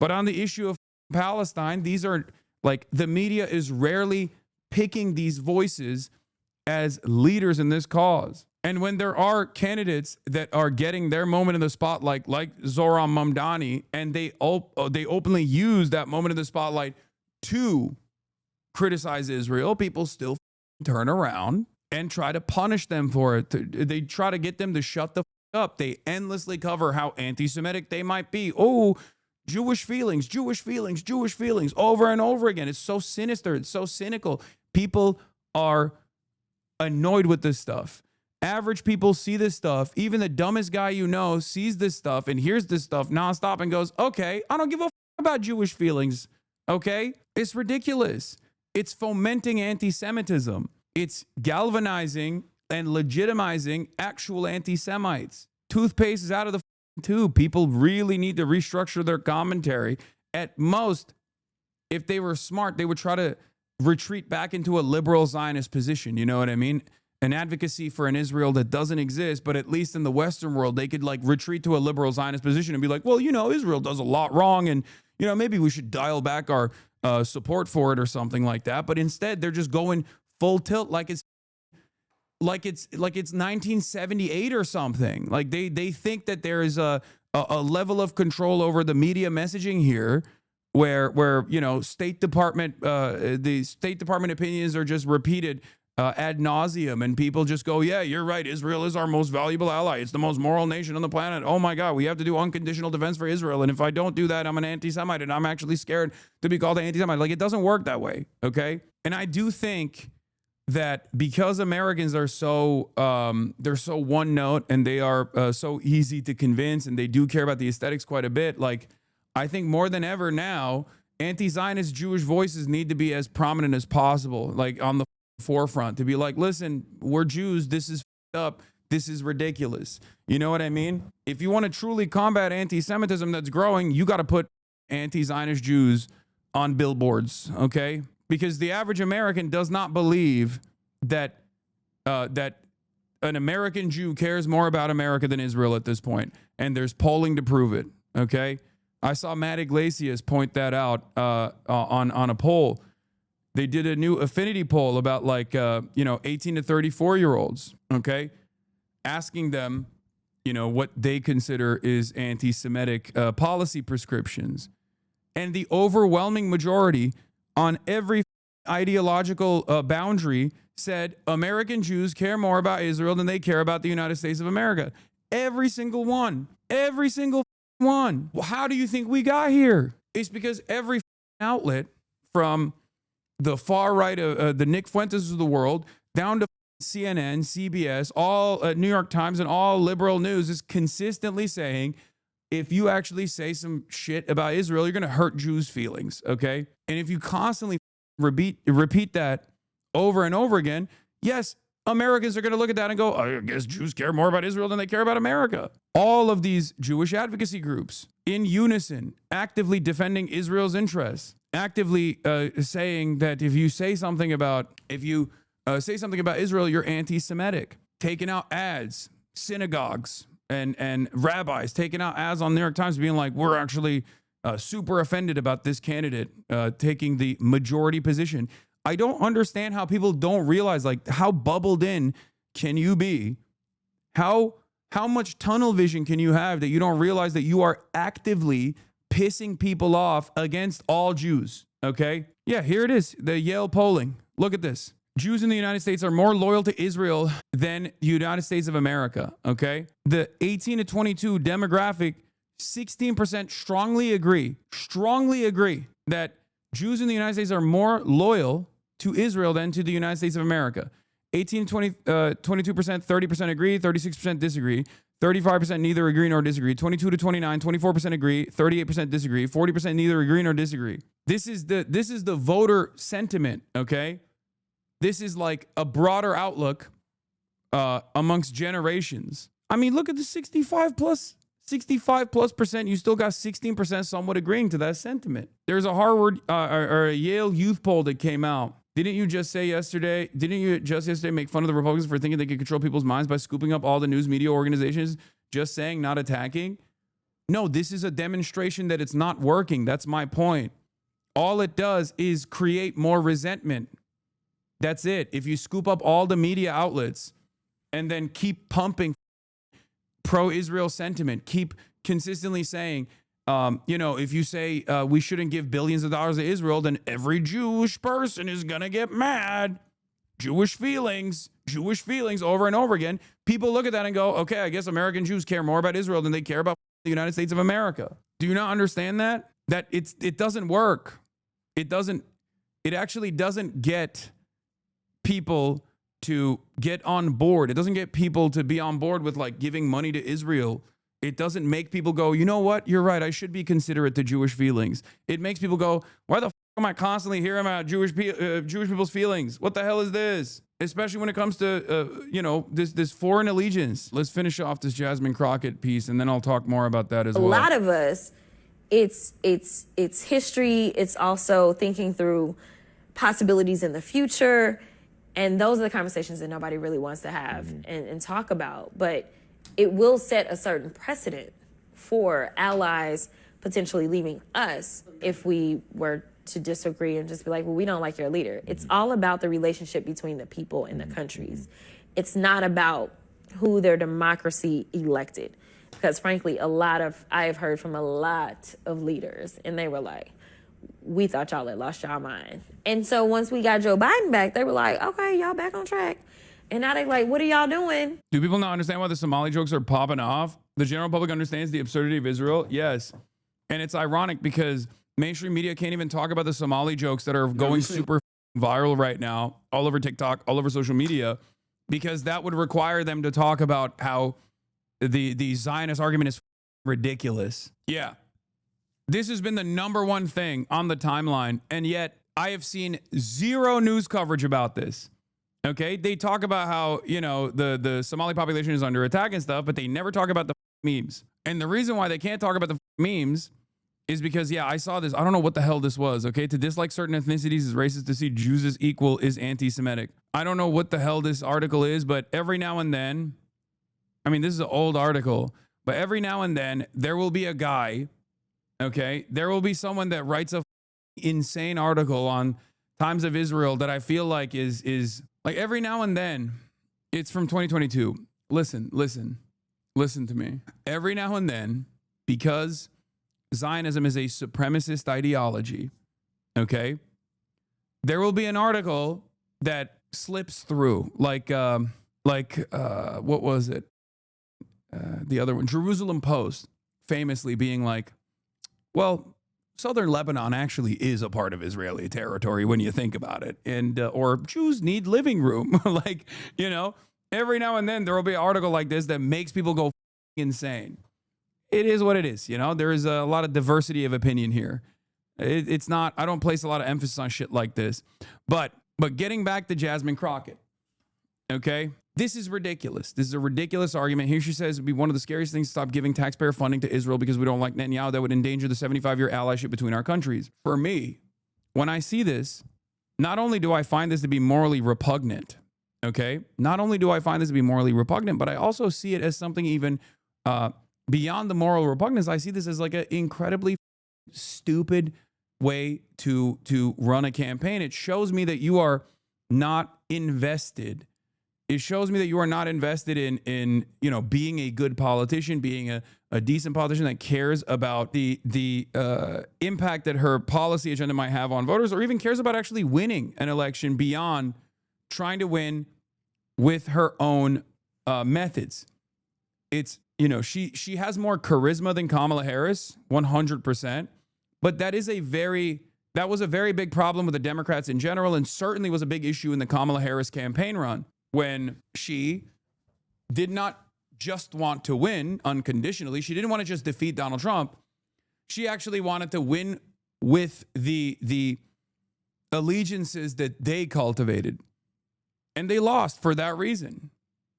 But on the issue of Palestine, these are, like, the media is rarely picking these voices as leaders in this cause. And when there are candidates that are getting their moment in the spotlight, like Zohran Mamdani, and they openly use that moment in the spotlight to criticize Israel, people still turn around and try to punish them for it. They try to get them to shut the up. They endlessly cover how anti-Semitic they might be. Oh, Jewish feelings, Jewish feelings, Jewish feelings, over and over again. It's so sinister. It's so cynical. People are annoyed with this stuff. Average people see this stuff. Even the dumbest guy you know sees this stuff and hears this stuff nonstop and goes, okay, I don't give a f about Jewish feelings. Okay? It's ridiculous. It's fomenting anti-Semitism. It's galvanizing and legitimizing actual anti-Semites. Toothpaste is out of the tube. People really need to restructure their commentary. At most, if they were smart, they would try to retreat back into a liberal Zionist position. You know what I mean? An advocacy for an Israel that doesn't exist, but at least in the Western world, they could, like, retreat to a liberal Zionist position and be like, well, you know, Israel does a lot wrong, and, you know, maybe we should dial back our support for it or something like that. But instead, they're just going full tilt like it's 1978 or something. Like they think that there is a level of control over the media messaging here where you know, the State Department opinions are just repeated ad nauseum, and people just go, yeah, you're right. Israel is our most valuable ally. It's the most moral nation on the planet. Oh my God, we have to do unconditional defense for Israel. And if I don't do that, I'm an anti-Semite, and I'm actually scared to be called an anti-Semite. Like, it doesn't work that way. Okay. And I do think that because Americans are so they're so one note, and they are so easy to convince, and they do care about the aesthetics quite a bit. Like, I think more than ever now, anti-Zionist Jewish voices need to be as prominent as possible, like on the forefront, to be like, listen, we're Jews. This is up. This is ridiculous. You know what I mean? If you want to truly combat anti-Semitism that's growing, you got to put anti-Zionist Jews on billboards, okay? Because the average American does not believe that that an American Jew cares more about America than Israel at this point, and there's polling to prove it, okay? I saw Matt Iglesias point that out on a poll. They did a new affinity poll about 18 to 34-year-olds, okay? Asking them, what they consider is anti-Semitic policy prescriptions. And the overwhelming majority on every ideological boundary said American Jews care more about Israel than they care about the United States of America. Every single one. Every single one. Well, how do you think we got here? It's because every outlet, from the far right of the Nick Fuentes of the world down to CNN, CBS, all New York Times, and all liberal news, is consistently saying, if you actually say some shit about Israel, you're going to hurt Jews' feelings, okay? And if you constantly repeat that over and over again, yes, Americans are going to look at that and go, I guess Jews care more about Israel than they care about America. All of these Jewish advocacy groups, in unison, actively defending Israel's interests, actively saying that if you say something about Israel, you're anti-Semitic, taking out ads, synagogues and rabbis taking out ads on New York Times, being like, we're actually super offended about this candidate taking the majority position. I don't understand how people don't realize, like, how bubbled in can you be? How much tunnel vision can you have that you don't realize that you are actively pissing people off against all Jews? Okay. Yeah, here it is. The Yale polling. Look at this. Jews in the United States are more loyal to Israel than the United States of America. Okay. The 18 to 22 demographic, 16% strongly agree that Jews in the United States are more loyal to Israel than to the United States of America. 18 to 22%, 30% agree, 36% disagree, 35% neither agree nor disagree, 22 to 29, 24% agree, 38% disagree, 40% neither agree nor disagree. This is the voter sentiment, okay? This is like a broader outlook amongst generations. I mean, look at the 65 plus percent. You still got 16% somewhat agreeing to that sentiment. There's a Harvard or a Yale youth poll that came out. Didn't you just yesterday make fun of the Republicans for thinking they could control people's minds by scooping up all the news media organizations, just saying, not attacking? No, this is a demonstration that it's not working. That's my point. All it does is create more resentment. That's it. If you scoop up all the media outlets and then keep pumping pro-Israel sentiment, keep consistently saying, if you say we shouldn't give billions of dollars to Israel, then every Jewish person is going to get mad. Jewish feelings over and over again. People look at that and go, okay, I guess American Jews care more about Israel than they care about the United States of America. Do you not understand that? That it doesn't work. It actually doesn't get people to get on board. It doesn't get people to be on board with like giving money to Israel. It doesn't make people go, you know what? You're right. I should be considerate to Jewish feelings. It makes people go, why the f am I constantly hearing about Jewish people's feelings? What the hell is this? Especially when it comes to, this foreign allegiance. Let's finish off this Jasmine Crockett piece, and then I'll talk more about that as well. A lot of us, it's history. It's also thinking through possibilities in the future. And those are the conversations that nobody really wants to have and talk about. But it will set a certain precedent for allies potentially leaving us if we were to disagree and just be like, well, we don't like your leader. It's all about the relationship between the people and the countries. It's not about who their democracy elected. Because frankly, I have heard from a lot of leaders, and they were like, we thought y'all had lost y'all mind. And so once we got Joe Biden back, they were like, okay, y'all back on track. And now they like, what are y'all doing? Do people not understand why the Somali jokes are popping off? The general public understands the absurdity of Israel? Yes. And it's ironic because mainstream media can't even talk about the Somali jokes that are going super viral right now, all over TikTok, all over social media, because that would require them to talk about how the Zionist argument is ridiculous. Yeah. This has been the #1 thing on the timeline, and yet I have seen zero news coverage about this. Okay? They talk about how, you know, the Somali population is under attack and stuff, but they never talk about the memes. And the reason why they can't talk about the memes is because, yeah, I saw this. I don't know what the hell this was, okay? To dislike certain ethnicities is racist. To see Jews as equal is anti-Semitic. I don't know what the hell this article is, but every now and then, I mean, this is an old article, but every now and then there will be a guy, okay? There will be someone that writes a insane article on Times of Israel that I feel like is like every now and then. It's from 2022. Listen to me. Every now and then, because Zionism is a supremacist ideology, okay, there will be an article that slips through, like what was it? The other one, Jerusalem Post, famously being like, well, Southern Lebanon actually is a part of Israeli territory when you think about it, and or Jews need living room. Like, you know, every now and then there will be an article like this that makes people go insane. It is what it is, you know. There is a lot of diversity of opinion here. It's not. I don't place a lot of emphasis on shit like this. But getting back to Jasmine Crockett, okay, this is ridiculous. This is a ridiculous argument. Here she says it'd be one of the scariest things to stop giving taxpayer funding to Israel because we don't like Netanyahu. That would endanger the 75-year allyship between our countries. For me, when I see this, not only do I find this to be morally repugnant, okay, not only do I find this to be morally repugnant, but I also see it as something even beyond the moral repugnance. I see this as like an incredibly stupid way to run a campaign. It shows me that you are not invested. It shows me that you are not invested in you know, being a good politician, being a decent politician that cares about the impact that her policy agenda might have on voters, or even cares about actually winning an election beyond trying to win with her own methods. It's, you know, she has more charisma than Kamala Harris, 100%. But that was a very big problem with the Democrats in general, and certainly was a big issue in the Kamala Harris campaign run, when she did not just want to win unconditionally. She didn't want to just defeat Donald Trump. She actually wanted to win with the allegiances that they cultivated. And they lost for that reason.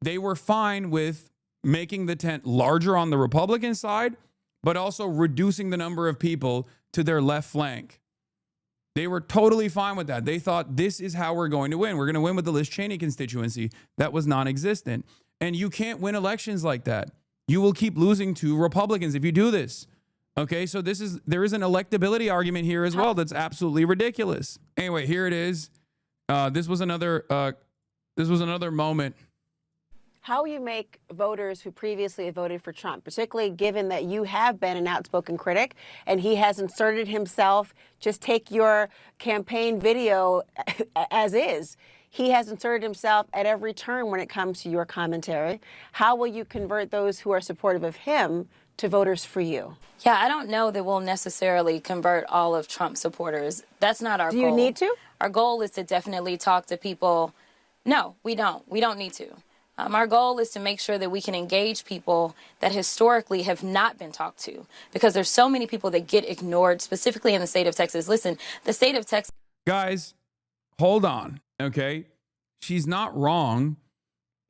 They were fine with making the tent larger on the Republican side, but also reducing the number of people to their left flank. They were totally fine with that. They thought, this is how we're going to win. We're going to win with the Liz Cheney constituency. That was non-existent. And you can't win elections like that. You will keep losing to Republicans if you do this. Okay, so there is an electability argument here as well that's absolutely ridiculous. Anyway, here it is. This was another moment. How will you make voters who previously have voted for Trump, particularly given that you have been an outspoken critic and he has inserted himself, just take your campaign video as is. He has inserted himself at every turn when it comes to your commentary. How will you convert those who are supportive of him to voters for you? Yeah, I don't know that we'll necessarily convert all of Trump's supporters. That's not our goal. Do you need to? Our goal is to definitely talk to people. No, we don't. We don't need to. Our goal is to make sure that we can engage people that historically have not been talked to, because there's so many people that get ignored, specifically in the state of Texas. Listen, the state of Texas. Guys, hold on, okay? She's not wrong.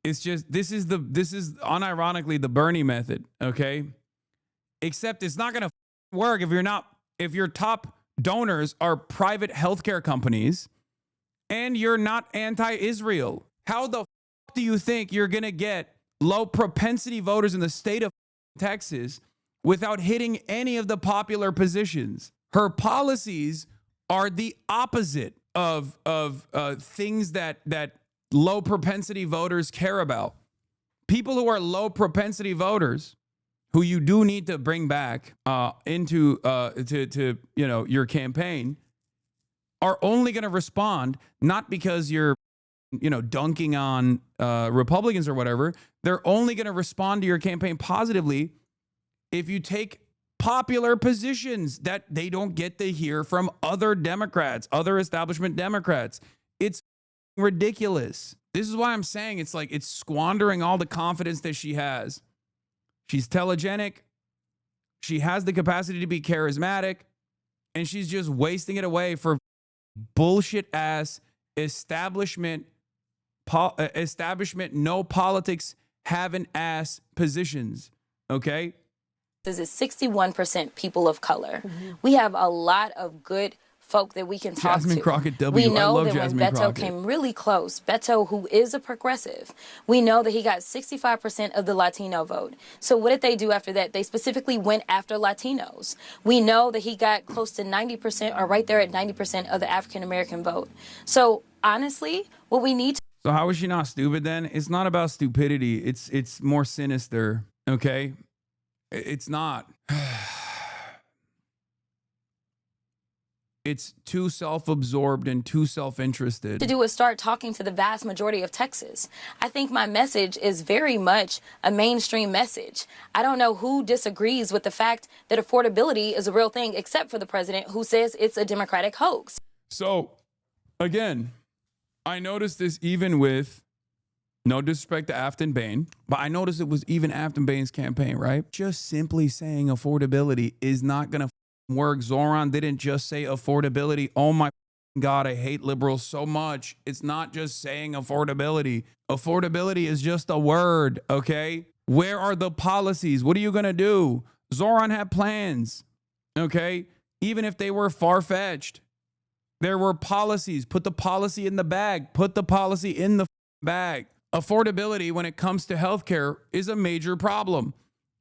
It's just this is unironically the Bernie method, okay? Except it's not going to work if your top donors are private healthcare companies and you're not anti-Israel. How the do you think you're going to get low propensity voters in the state of Texas without hitting any of the popular positions? Her policies are the opposite of things that low propensity voters care about. People who are low propensity voters, who you do need to bring back into to you know, your campaign, are only going to respond, not because you're, dunking on Republicans or whatever. They're only going to respond to your campaign positively if you take popular positions that they don't get to hear from other Democrats, other establishment Democrats. It's ridiculous. This is why I'm saying it's like it's squandering all the confidence that she has. She's telegenic. She has the capacity to be charismatic, and she's just wasting it away for bullshit ass establishment, no politics, having ass positions. Okay. This is 61% people of color. We have a lot of good folk that we can talk Jasmine to. Crockett W. We know I love that Jasmine when Beto Crockett. came really close, Beto, who is a progressive, we know that he got 65% of the Latino vote. So what did they do after that? They specifically went after Latinos. We know that he got close to 90% or right there at 90% of the African-American vote. So honestly, what we need to So how is she not stupid then? It's not about stupidity. It's more sinister. Okay. It's not. It's too self-absorbed and too self-interested. do is start talking to the vast majority of Texas. I think my message is very much a mainstream message. I don't know who disagrees with the fact that affordability is a real thing, except for the president, who says it's a Democratic hoax. So, again, I noticed this even with, no disrespect to Afton Bain, but I noticed it was even Afton Bain's campaign, right? Just simply saying affordability is not going to work. Zoran didn't just say affordability. Oh my God, I hate liberals so much. It's not just saying affordability. Affordability is just a word, okay? Where are the policies? What are you going to do? Zoran had plans, okay? Even if they were far-fetched, there were policies. Put the policy in the bag. Put the policy in the bag. Affordability when it comes to healthcare is a major problem.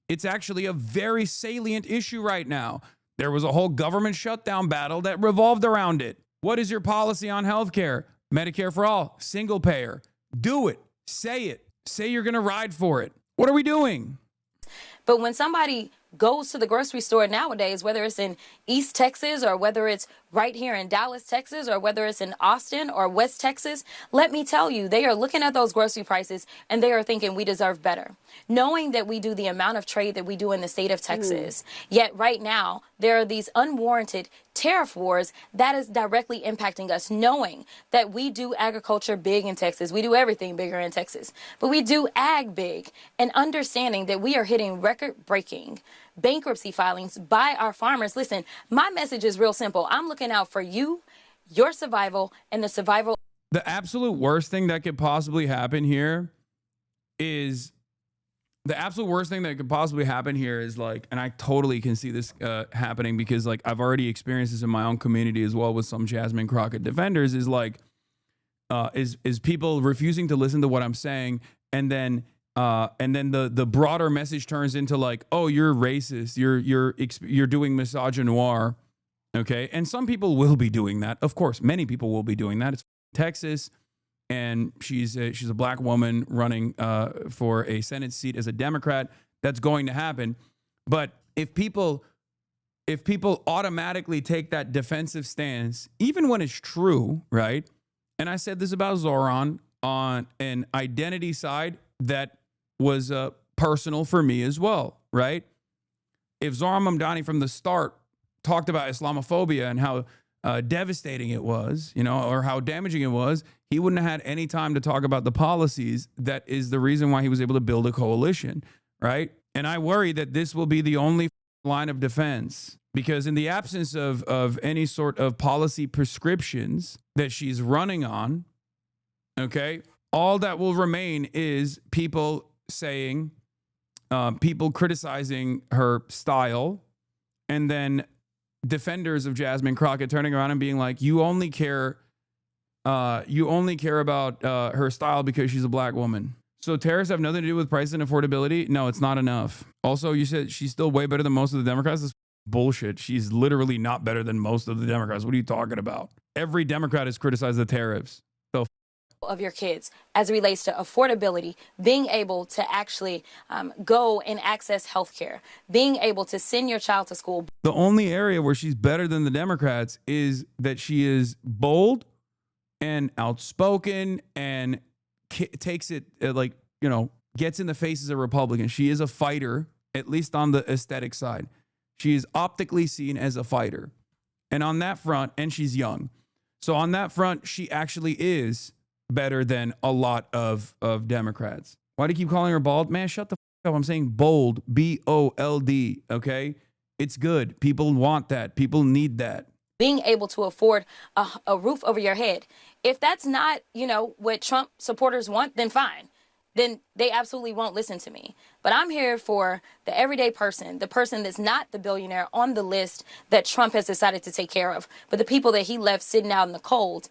It's actually a very salient issue right now. There was a whole government shutdown battle that revolved around it. What is your policy on healthcare? Medicare for all, single payer. Do it. Say it. Say you're going to ride for it. What are we doing? But when somebody goes to the grocery store nowadays, whether it's in East Texas or whether it's right here in Dallas, Texas, or whether it's in Austin or West Texas, let me tell you, they are looking at those grocery prices and they are thinking we deserve better. Knowing that we do the amount of trade that we do in the state of Texas, yet right now there are these unwarranted tariff wars that is directly impacting us, knowing that we do agriculture big in Texas. We do everything bigger in Texas, but we do ag big, and understanding that we are hitting record-breaking bankruptcy filings by our farmers. Listen, my message is real simple. I'm looking out for you, your survival, and the survival. The absolute worst thing that could possibly happen here is like, and I totally can see this happening because like I've already experienced this in my own community as well with some Jasmine Crockett defenders, is like, is people refusing to listen to what I'm saying, and then the broader message turns into like, oh, you're racist, you're doing misogynoir, okay? And some people will be doing that, of course. Many people will be doing that. It's Texas, and she's a black woman running for a Senate seat as a Democrat. That's going to happen. But if people automatically take that defensive stance, even when it's true, right? And I said this about Zoran on an identity side that was personal for me as well, right? If Zoran Mamdani from the start talked about Islamophobia and how devastating it was, or how damaging it was, he wouldn't have had any time to talk about the policies that is the reason why he was able to build a coalition, right? And I worry that this will be the only line of defense, because in the absence of any sort of policy prescriptions that she's running on, okay, all that will remain is people saying, people criticizing her style, and then defenders of Jasmine Crockett turning around and being like, you only care about her style because she's a black woman. So tariffs have nothing to do with price and affordability? No, it's not enough. Also, you said she's still way better than most of the Democrats. That's bullshit. She's literally not better than most of the Democrats. What are you talking about? Every Democrat has criticized the tariffs. So of your kids as it relates to affordability, being able to actually go and access healthcare, being able to send your child to school. The only area where she's better than the Democrats is that she is bold and outspoken and takes it like, you know, gets in the faces of Republicans. She is a fighter, at least on the aesthetic side. She is optically seen as a fighter. And on that front, and she's young. So on that front, she actually is better than a lot of Democrats. Why do you keep calling her bald? Man, shut the f up. I'm saying bold, B-O-L-D, okay? It's good. People want that. People need that. Being able to afford a roof over your head. If that's not, you know, what Trump supporters want, then fine. Then they absolutely won't listen to me. But I'm here for the everyday person, the person that's not the billionaire on the list that Trump has decided to take care of, but the people that he left sitting out in the cold,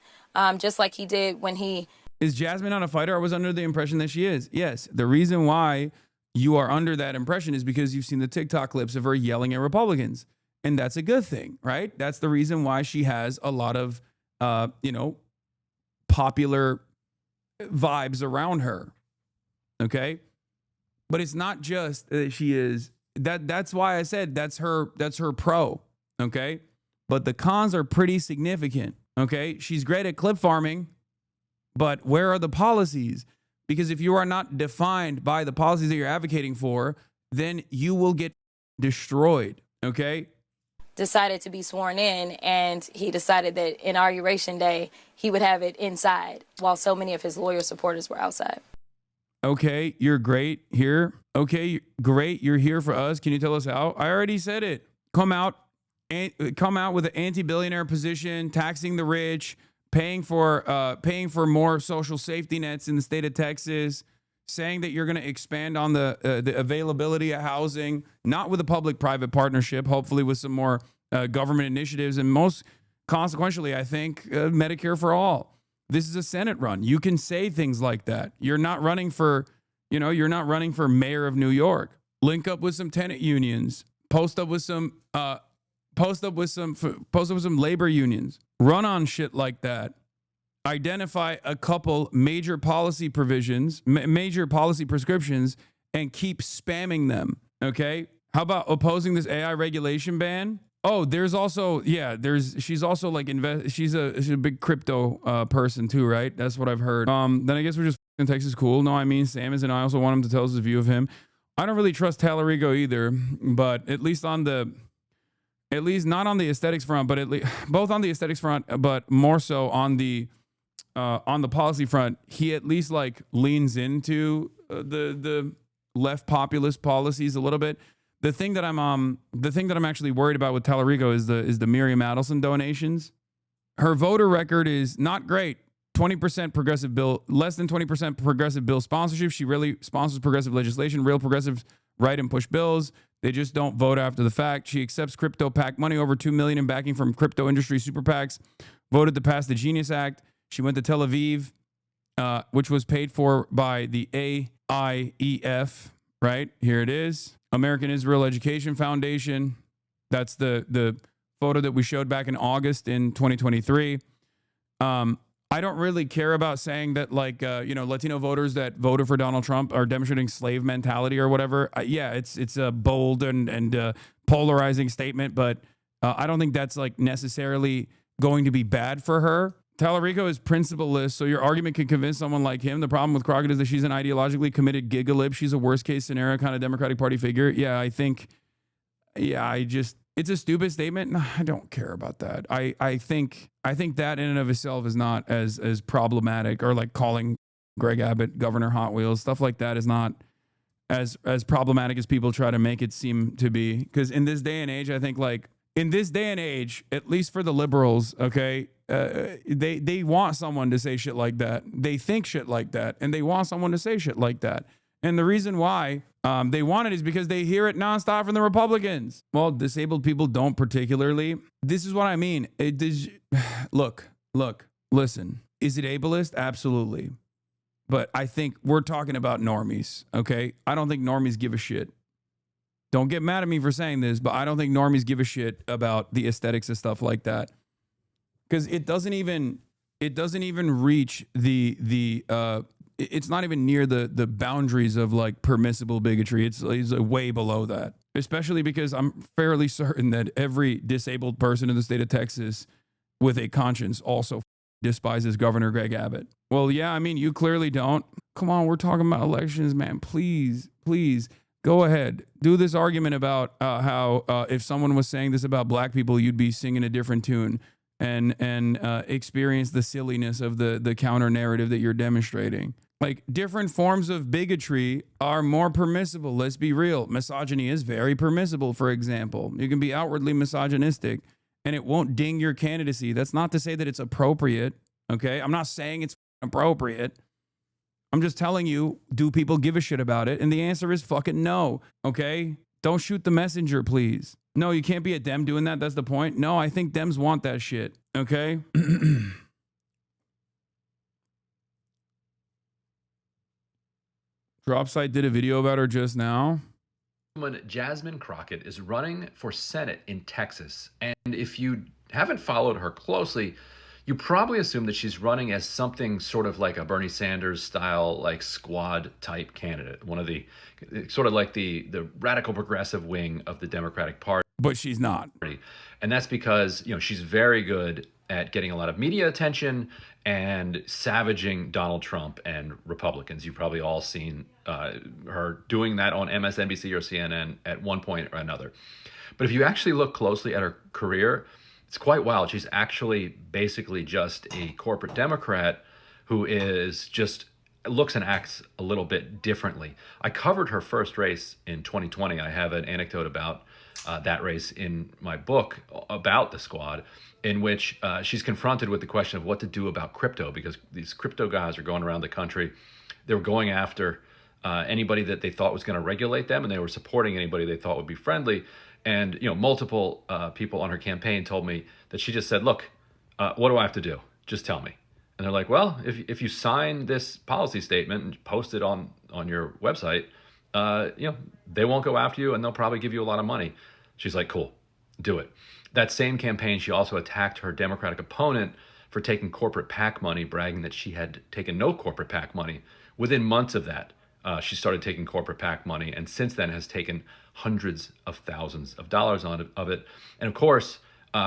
just like he did when he... Is Jasmine not a fighter? I was under the impression that she is. Yes. The reason why you are under that impression is because you've seen the TikTok clips of her yelling at Republicans. And that's a good thing, right? That's the reason why she has a lot of, you know, popular vibes around her. Okay. But it's not just that she is that's why I said that's her pro. Okay. But the cons are pretty significant. Okay. She's great at clip farming, but where are the policies? Because if you are not defined by the policies that you're advocating for, then you will get destroyed. Okay. Decided to be sworn in, and he decided that Inauguration Day, he would have it inside while so many of his loyal supporters were outside. Okay, you're great here. Okay, great. You're here for us. Can you tell us how? I already said it. Come out with an anti-billionaire position, taxing the rich, paying for more social safety nets in the state of Texas, saying that you're going to expand on the availability of housing, not with a public-private partnership, hopefully with some more government initiatives, and most consequentially, I think, Medicare for all. This is a Senate run. You can say things like that. You're not running for, you're not running for mayor of New York. Link up with some tenant unions. Post up with some labor unions. Run on shit like that. Identify a couple major policy provisions, major policy prescriptions, and keep spamming them. Okay. How about opposing this AI regulation ban? Oh, there's also, she's also like, she's a big crypto person too, right? That's what I've heard. Then I guess we're just in Texas cool. No, I mean, Sam is, and I also want him to tell us his view of him. I don't really trust Tallarico either, but at least not on the aesthetics front, but both on the aesthetics front, but more so on the policy front, he at least like leans into the left populist policies a little bit. The thing that I'm actually worried about with Tallarico is the Miriam Adelson donations. Her voter record is not great. 20% progressive bill, less than 20% progressive bill sponsorship. She really sponsors progressive legislation. Real progressives write and push bills. They just don't vote after the fact. She accepts crypto PAC money, over $2 million in backing from crypto industry super PACs. Voted to pass the Genius Act. She went to Tel Aviv, which was paid for by the AIEF. Right here it is. American Israel Education Foundation. That's the photo that we showed back in August in 2023. I don't really care about saying that, like, Latino voters that voted for Donald Trump are demonstrating slave mentality or whatever. Yeah, it's a bold and polarizing statement, but I don't think that's like necessarily going to be bad for her. Tallarico is principleless, so your argument can convince someone like him. The problem with Crockett is that she's an ideologically committed gigalib. She's a worst-case scenario kind of Democratic Party figure. Yeah, it's a stupid statement. No, I don't care about that. I think that in and of itself is not as problematic, or like calling Greg Abbott Governor Hot Wheels, stuff like that is not as problematic as people try to make it seem to be. Because in this day and age, I think at least for the liberals, okay, they want someone to say shit like that. They think shit like that, and they want someone to say shit like that. And the reason why they want it is because they hear it nonstop from the Republicans. Well, disabled people don't particularly. This is what I mean. Look, listen. Is it ableist? Absolutely. But I think we're talking about normies, okay? I don't think normies give a shit. Don't get mad at me for saying this, but I don't think normies give a shit about the aesthetics of stuff like that. Because it doesn't even, it doesn't even reach it's not even near the boundaries of like permissible bigotry. It's way below that, especially because I'm fairly certain that every disabled person in the state of Texas with a conscience also despises Governor Greg Abbott. Well, yeah, I mean, you clearly don't. Come on, we're talking about elections, man. Please go ahead. Do this argument about how if someone was saying this about black people, you'd be singing a different tune and experience the silliness of the counter narrative that you're demonstrating. Like, different forms of bigotry are more permissible. Let's be real. Misogyny is very permissible, for example. You can be outwardly misogynistic and it won't ding your candidacy. That's not to say that it's appropriate, okay? I'm not saying it's appropriate. I'm just telling you, do people give a shit about it? And the answer is fucking no, okay? Don't shoot the messenger, please. No, you can't be a Dem doing that. That's the point. No, I think Dems want that shit, okay? Dropsite did a video about her just now. Jasmine Crockett is running for Senate in Texas. And if you haven't followed her closely, you probably assume that she's running as something sort of like a Bernie Sanders style, like squad type candidate, one of the sort of like the radical progressive wing of the Democratic Party. But she's not. And that's because, you know, she's very good at getting a lot of media attention and savaging Donald Trump and Republicans. You've probably all seen her doing that on MSNBC or CNN at one point or another. But if you actually look closely at her career, it's quite wild. She's actually basically just a corporate Democrat who is just looks and acts a little bit differently. I covered her first race in 2020. I have an anecdote about that race in my book about the squad, in which she's confronted with the question of what to do about crypto, because these crypto guys are going around the country. They were going after anybody that they thought was going to regulate them, and they were supporting anybody they thought would be friendly. And, you know, multiple people on her campaign told me that she just said, look, what do I have to do? Just tell me. And they're like, well, if you sign this policy statement and post it on your website, you know, they won't go after you and they'll probably give you a lot of money. She's like, cool, do it. That same campaign, she also attacked her Democratic opponent for taking corporate PAC money, bragging that she had taken no corporate PAC money. Within months of that, she started taking corporate PAC money, and since then has taken hundreds of thousands of dollars of it. And of course, you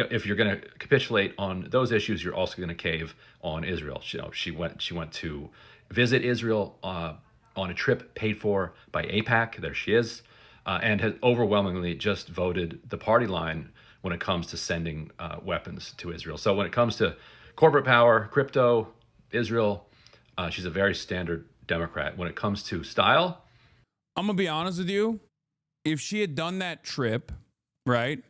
know, if you're going to capitulate on those issues, you're also going to cave on Israel. You know, she went to visit Israel on a trip paid for by AIPAC. There she is, and has overwhelmingly just voted the party line when it comes to sending weapons to Israel. So when it comes to corporate power, crypto, Israel, she's a very standard Democrat. When it comes to style, I'm going to be honest with you. If she had done that trip, right,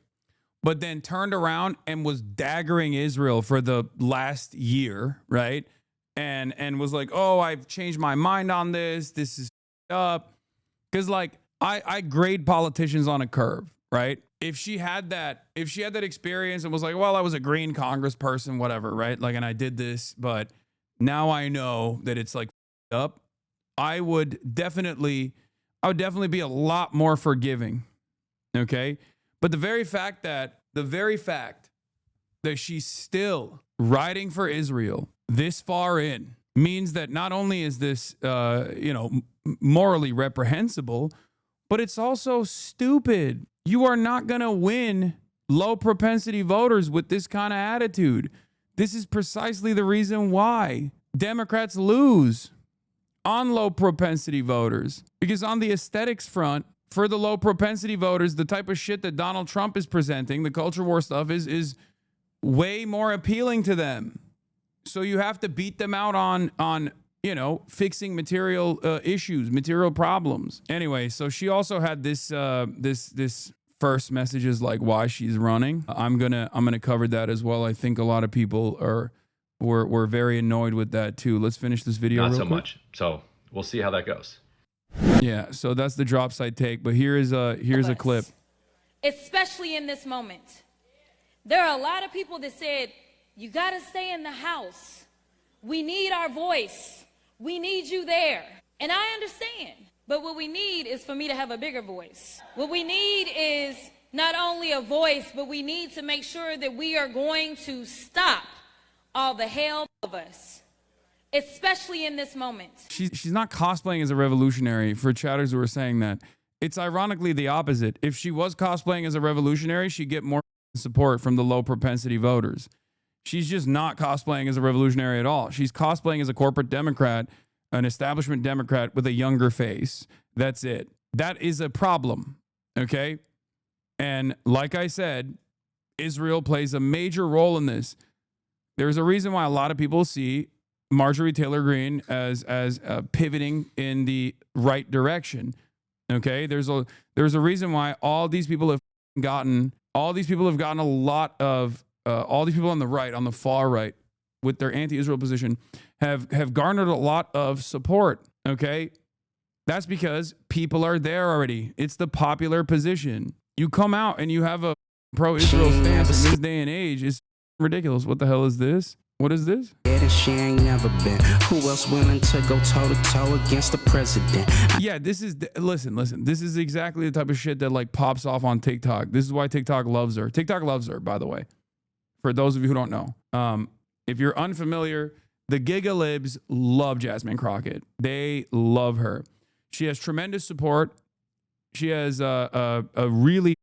but then turned around and was daggering Israel for the last year, right, and was like, oh, I've changed my mind on this. This is up. Because, like, I grade politicians on a curve, right? If she had that experience and was like, well, I was a green congressperson, whatever, right? Like, and I did this, but now I know that it's like up. I would definitely be a lot more forgiving. Okay. But the very fact that she's still riding for Israel this far in means that not only is this, morally reprehensible, but it's also stupid. You are not going to win low propensity voters with this kind of attitude. This is precisely the reason why Democrats lose on low propensity voters, because on the aesthetics front, for the low propensity voters, the type of shit that Donald Trump is presenting, the culture war stuff, is way more appealing to them. So you have to beat them out on fixing material issues, material problems. Anyway, so she also had this first message is like why she's running. I'm gonna cover that as well. I think a lot of people were very annoyed with that too. Let's finish this video. Not real so quick. much. So we'll see how that goes. Yeah, so that's the drop side take, but here's a clip. Especially in this moment. There are a lot of people that said, you got to stay in the house. We need our voice. We need you there. And I understand. But what we need is for me to have a bigger voice. What we need is not only a voice, but we need to make sure that we are going to stop all the hell of us, especially in this moment. She's not cosplaying as a revolutionary, for chatters who are saying that. It's ironically the opposite. If she was cosplaying as a revolutionary, she'd get more support from the low propensity voters. She's just not cosplaying as a revolutionary at all. She's cosplaying as a corporate Democrat, an establishment Democrat with a younger face. That's it. That is a problem, okay? And like I said, Israel plays a major role in this. There's a reason why a lot of people see Marjorie Taylor Greene as pivoting in the right direction. Okay, there's a reason why all these people have gotten a lot of all these people on the right, on the far right, with their anti-Israel position, have garnered a lot of support. Okay, that's because people are there already. It's the popular position. You come out and you have a pro-Israel stance in this day and age. It's ridiculous. What the hell is this? What is this? She ain't never been. Who else willing to go toe to toe against the president? Yeah, this is listen. This is exactly the type of shit that like pops off on TikTok. This is why TikTok loves her. TikTok loves her, by the way. For those of you who don't know, if you're unfamiliar, the Gigalibs love Jasmine Crockett. They love her. She has tremendous support. She has a really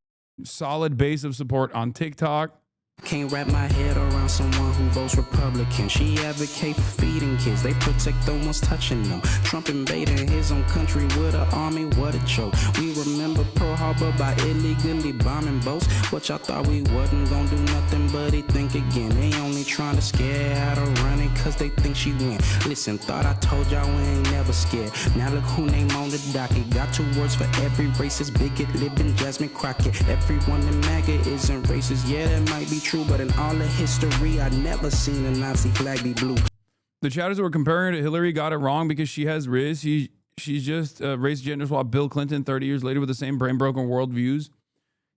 solid base of support on TikTok. Can't wrap my head around someone who votes Republican. She advocate for feeding kids. They protect the ones touching them. Trump invading his own country with an army. What a joke. We remember Pearl Harbor by illegally bombing boats. What y'all thought we wasn't gonna do nothing but he think again. They only trying to scare out of running cause they think she win. Listen, thought I told y'all we ain't never scared. Now look who name on the docket. Got 2 words for every racist bigot living, Jasmine Crockett. Everyone in MAGA isn't racist. Yeah, that might be true, but in all of history, I never seen a Nazi flag be blue. The chatters who were comparing her to Hillary got it wrong because she has Riz. She's just race gender swap Bill Clinton 30 years later with the same brain broken worldviews.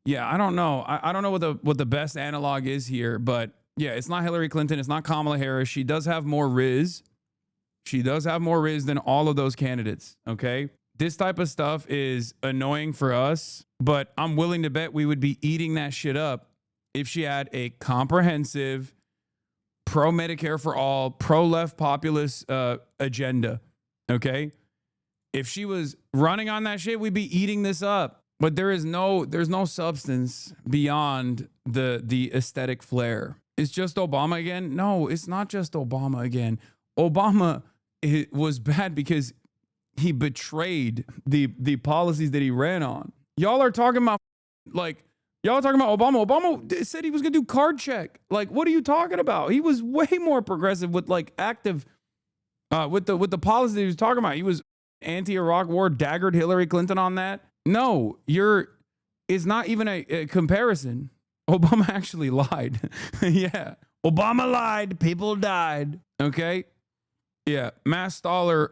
Yeah, I don't know. I don't know what the best analog is here, but yeah, it's not Hillary Clinton. It's not Kamala Harris. She does have more Riz. She does have more Riz than all of those candidates. Okay, this type of stuff is annoying for us, but I'm willing to bet we would be eating that shit up if she had a comprehensive pro-Medicare for all, pro-left populist agenda, okay? If she was running on that shit, we'd be eating this up. But there's no substance beyond the aesthetic flair. It's just Obama again? No, it's not just Obama again. Obama was bad because he betrayed the policies that he ran on. Y'all are talking about Y'all talking about Obama. Obama said he was going to do card check. Like, what are you talking about? He was way more progressive with with the policy that he was talking about. He was anti-Iraq war, daggered Hillary Clinton on that. No, it's not even a comparison. Obama actually lied. Yeah. Obama lied. People died. Okay. Yeah, Mass Stoller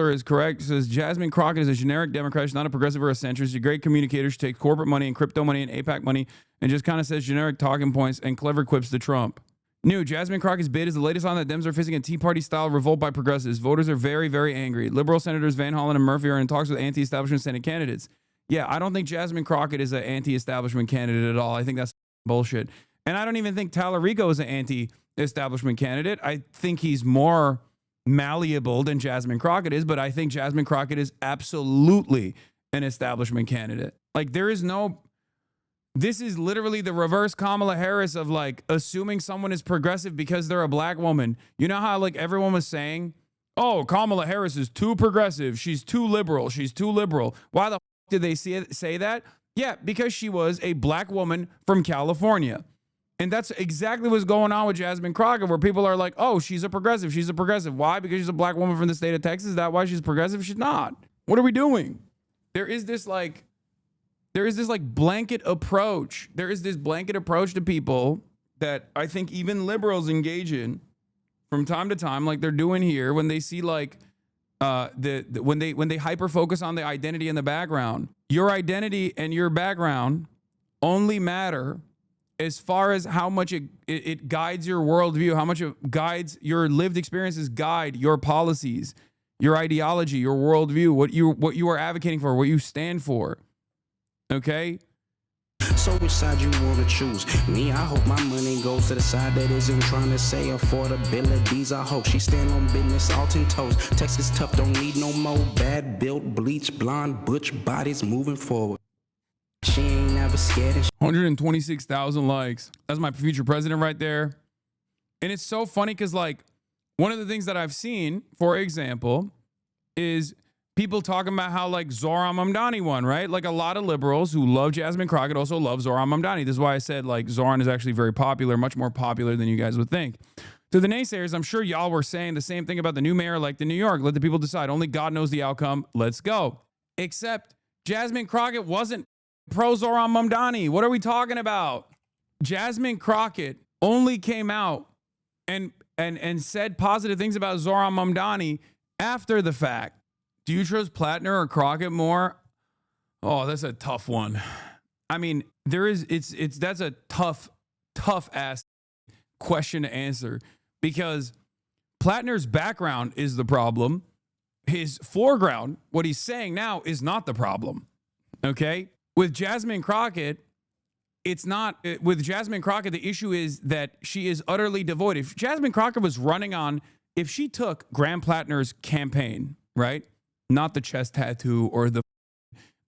is correct. It says Jasmine Crockett is a generic Democrat. She's not a progressive or a centrist. She's a great communicator. She takes corporate money and crypto money and APAC money and just kind of says generic talking points and clever quips to Trump. New, Jasmine Crockett's bid is the latest on that Dems are facing a Tea Party-style revolt by progressives. Voters are very, very angry. Liberal Senators Van Hollen and Murphy are in talks with anti-establishment Senate candidates. Yeah, I don't think Jasmine Crockett is an anti-establishment candidate at all. I think that's bullshit. And I don't even think Tallarico is an anti-establishment candidate. I think he's more malleable than Jasmine Crockett is, but I think Jasmine Crockett is absolutely an establishment candidate. Like, this is literally the reverse Kamala Harris of like assuming someone is progressive because they're a black woman. You know how like everyone was saying, oh, Kamala Harris is too progressive. She's too liberal. She's too liberal. Why the did they say that? Yeah, because she was a black woman from California. And that's exactly what's going on with Jasmine Crockett, where people are like, oh, she's a progressive. She's a progressive. Why? Because she's a black woman from the state of Texas. Is that why she's progressive? She's not. What are we doing? There is this blanket approach. There is this blanket approach to people that I think even liberals engage in from time to time, like they're doing here when they see like when they hyper focus on the identity and the background. Your identity and your background only matter as far as how much it guides your worldview, how much it guides your lived experiences, guide your policies, your ideology, your worldview, what you are advocating for, what you stand for. Okay? So which side you wanna choose? Me, I hope my money goes to the side that isn't trying to say affordabilities. I hope she stand on business, all 10 toes. Texas tough, don't need no more bad built, bleach, blonde, butch bodies moving forward. She ain't never scared. 126,000 likes. That's my future president right there. And it's so funny because, like, one of the things that I've seen, for example, is people talking about how, like, Zohran Mamdani won, right? Like, a lot of liberals who love Jasmine Crockett also love Zohran Mamdani. This is why I said, like, Zohran is actually very popular, much more popular than you guys would think. To the naysayers, I'm sure y'all were saying the same thing about the new mayor, like the New York. Let the people decide. Only God knows the outcome. Let's go. Except Jasmine Crockett wasn't pro Zohran Mamdani. What are we talking about? Jasmine Crockett only came out and said positive things about Zohran Mamdani after the fact. Do you trust Plattner or Crockett more? Oh, that's a tough one. I mean, that's a tough ass question to answer because Plattner's background is the problem. His foreground, what he's saying now, is not the problem. Okay? With Jasmine Crockett, it's not. With Jasmine Crockett, the issue is that she is utterly devoid. If Jasmine Crockett was running on, if she took Graham Plattner's campaign, right? Not the chest tattoo or the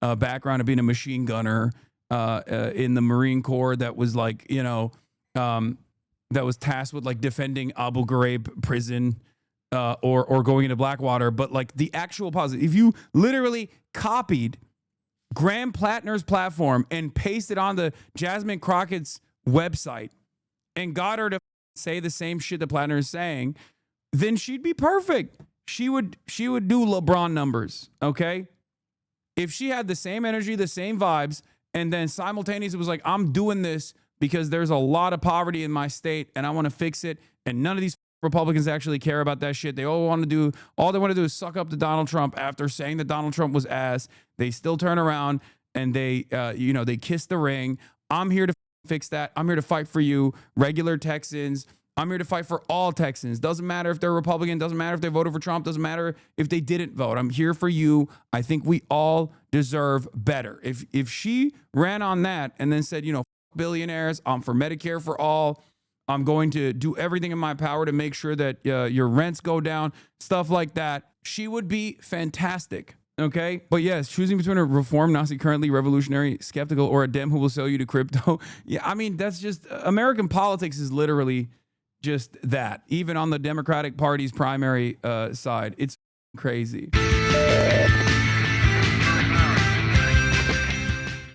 background of being a machine gunner in the Marine Corps that was like, you know, that was tasked with like defending Abu Ghraib prison or going into Blackwater. But like the actual positive, if you literally copied Graham Plattner's platform and pasted on the Jasmine Crockett's website and got her to say the same shit that Plattner is saying, then she'd be perfect. She would do LeBron numbers, okay? If she had the same energy, the same vibes, and then simultaneously was like, I'm doing this because there's a lot of poverty in my state and I want to fix it, and none of these Republicans actually care about that shit. All they want to do is suck up to Donald Trump after saying that Donald Trump was ass. They still turn around and they kiss the ring. I'm here to fix that. I'm here to fight for you, regular Texans. I'm here to fight for all Texans. Doesn't matter if they're Republican. Doesn't matter if they voted for Trump. Doesn't matter if they didn't vote. I'm here for you. I think we all deserve better. If she ran on that and then said, you know, billionaires, I'm for Medicare for all. I'm going to do everything in my power to make sure that your rents go down, stuff like that. She would be fantastic. Okay. But yes, choosing between a reform Nazi, currently revolutionary, skeptical, or a Dem who will sell you to crypto. Yeah. I mean, that's just American politics is literally just that. Even on the Democratic Party's primary side, it's crazy.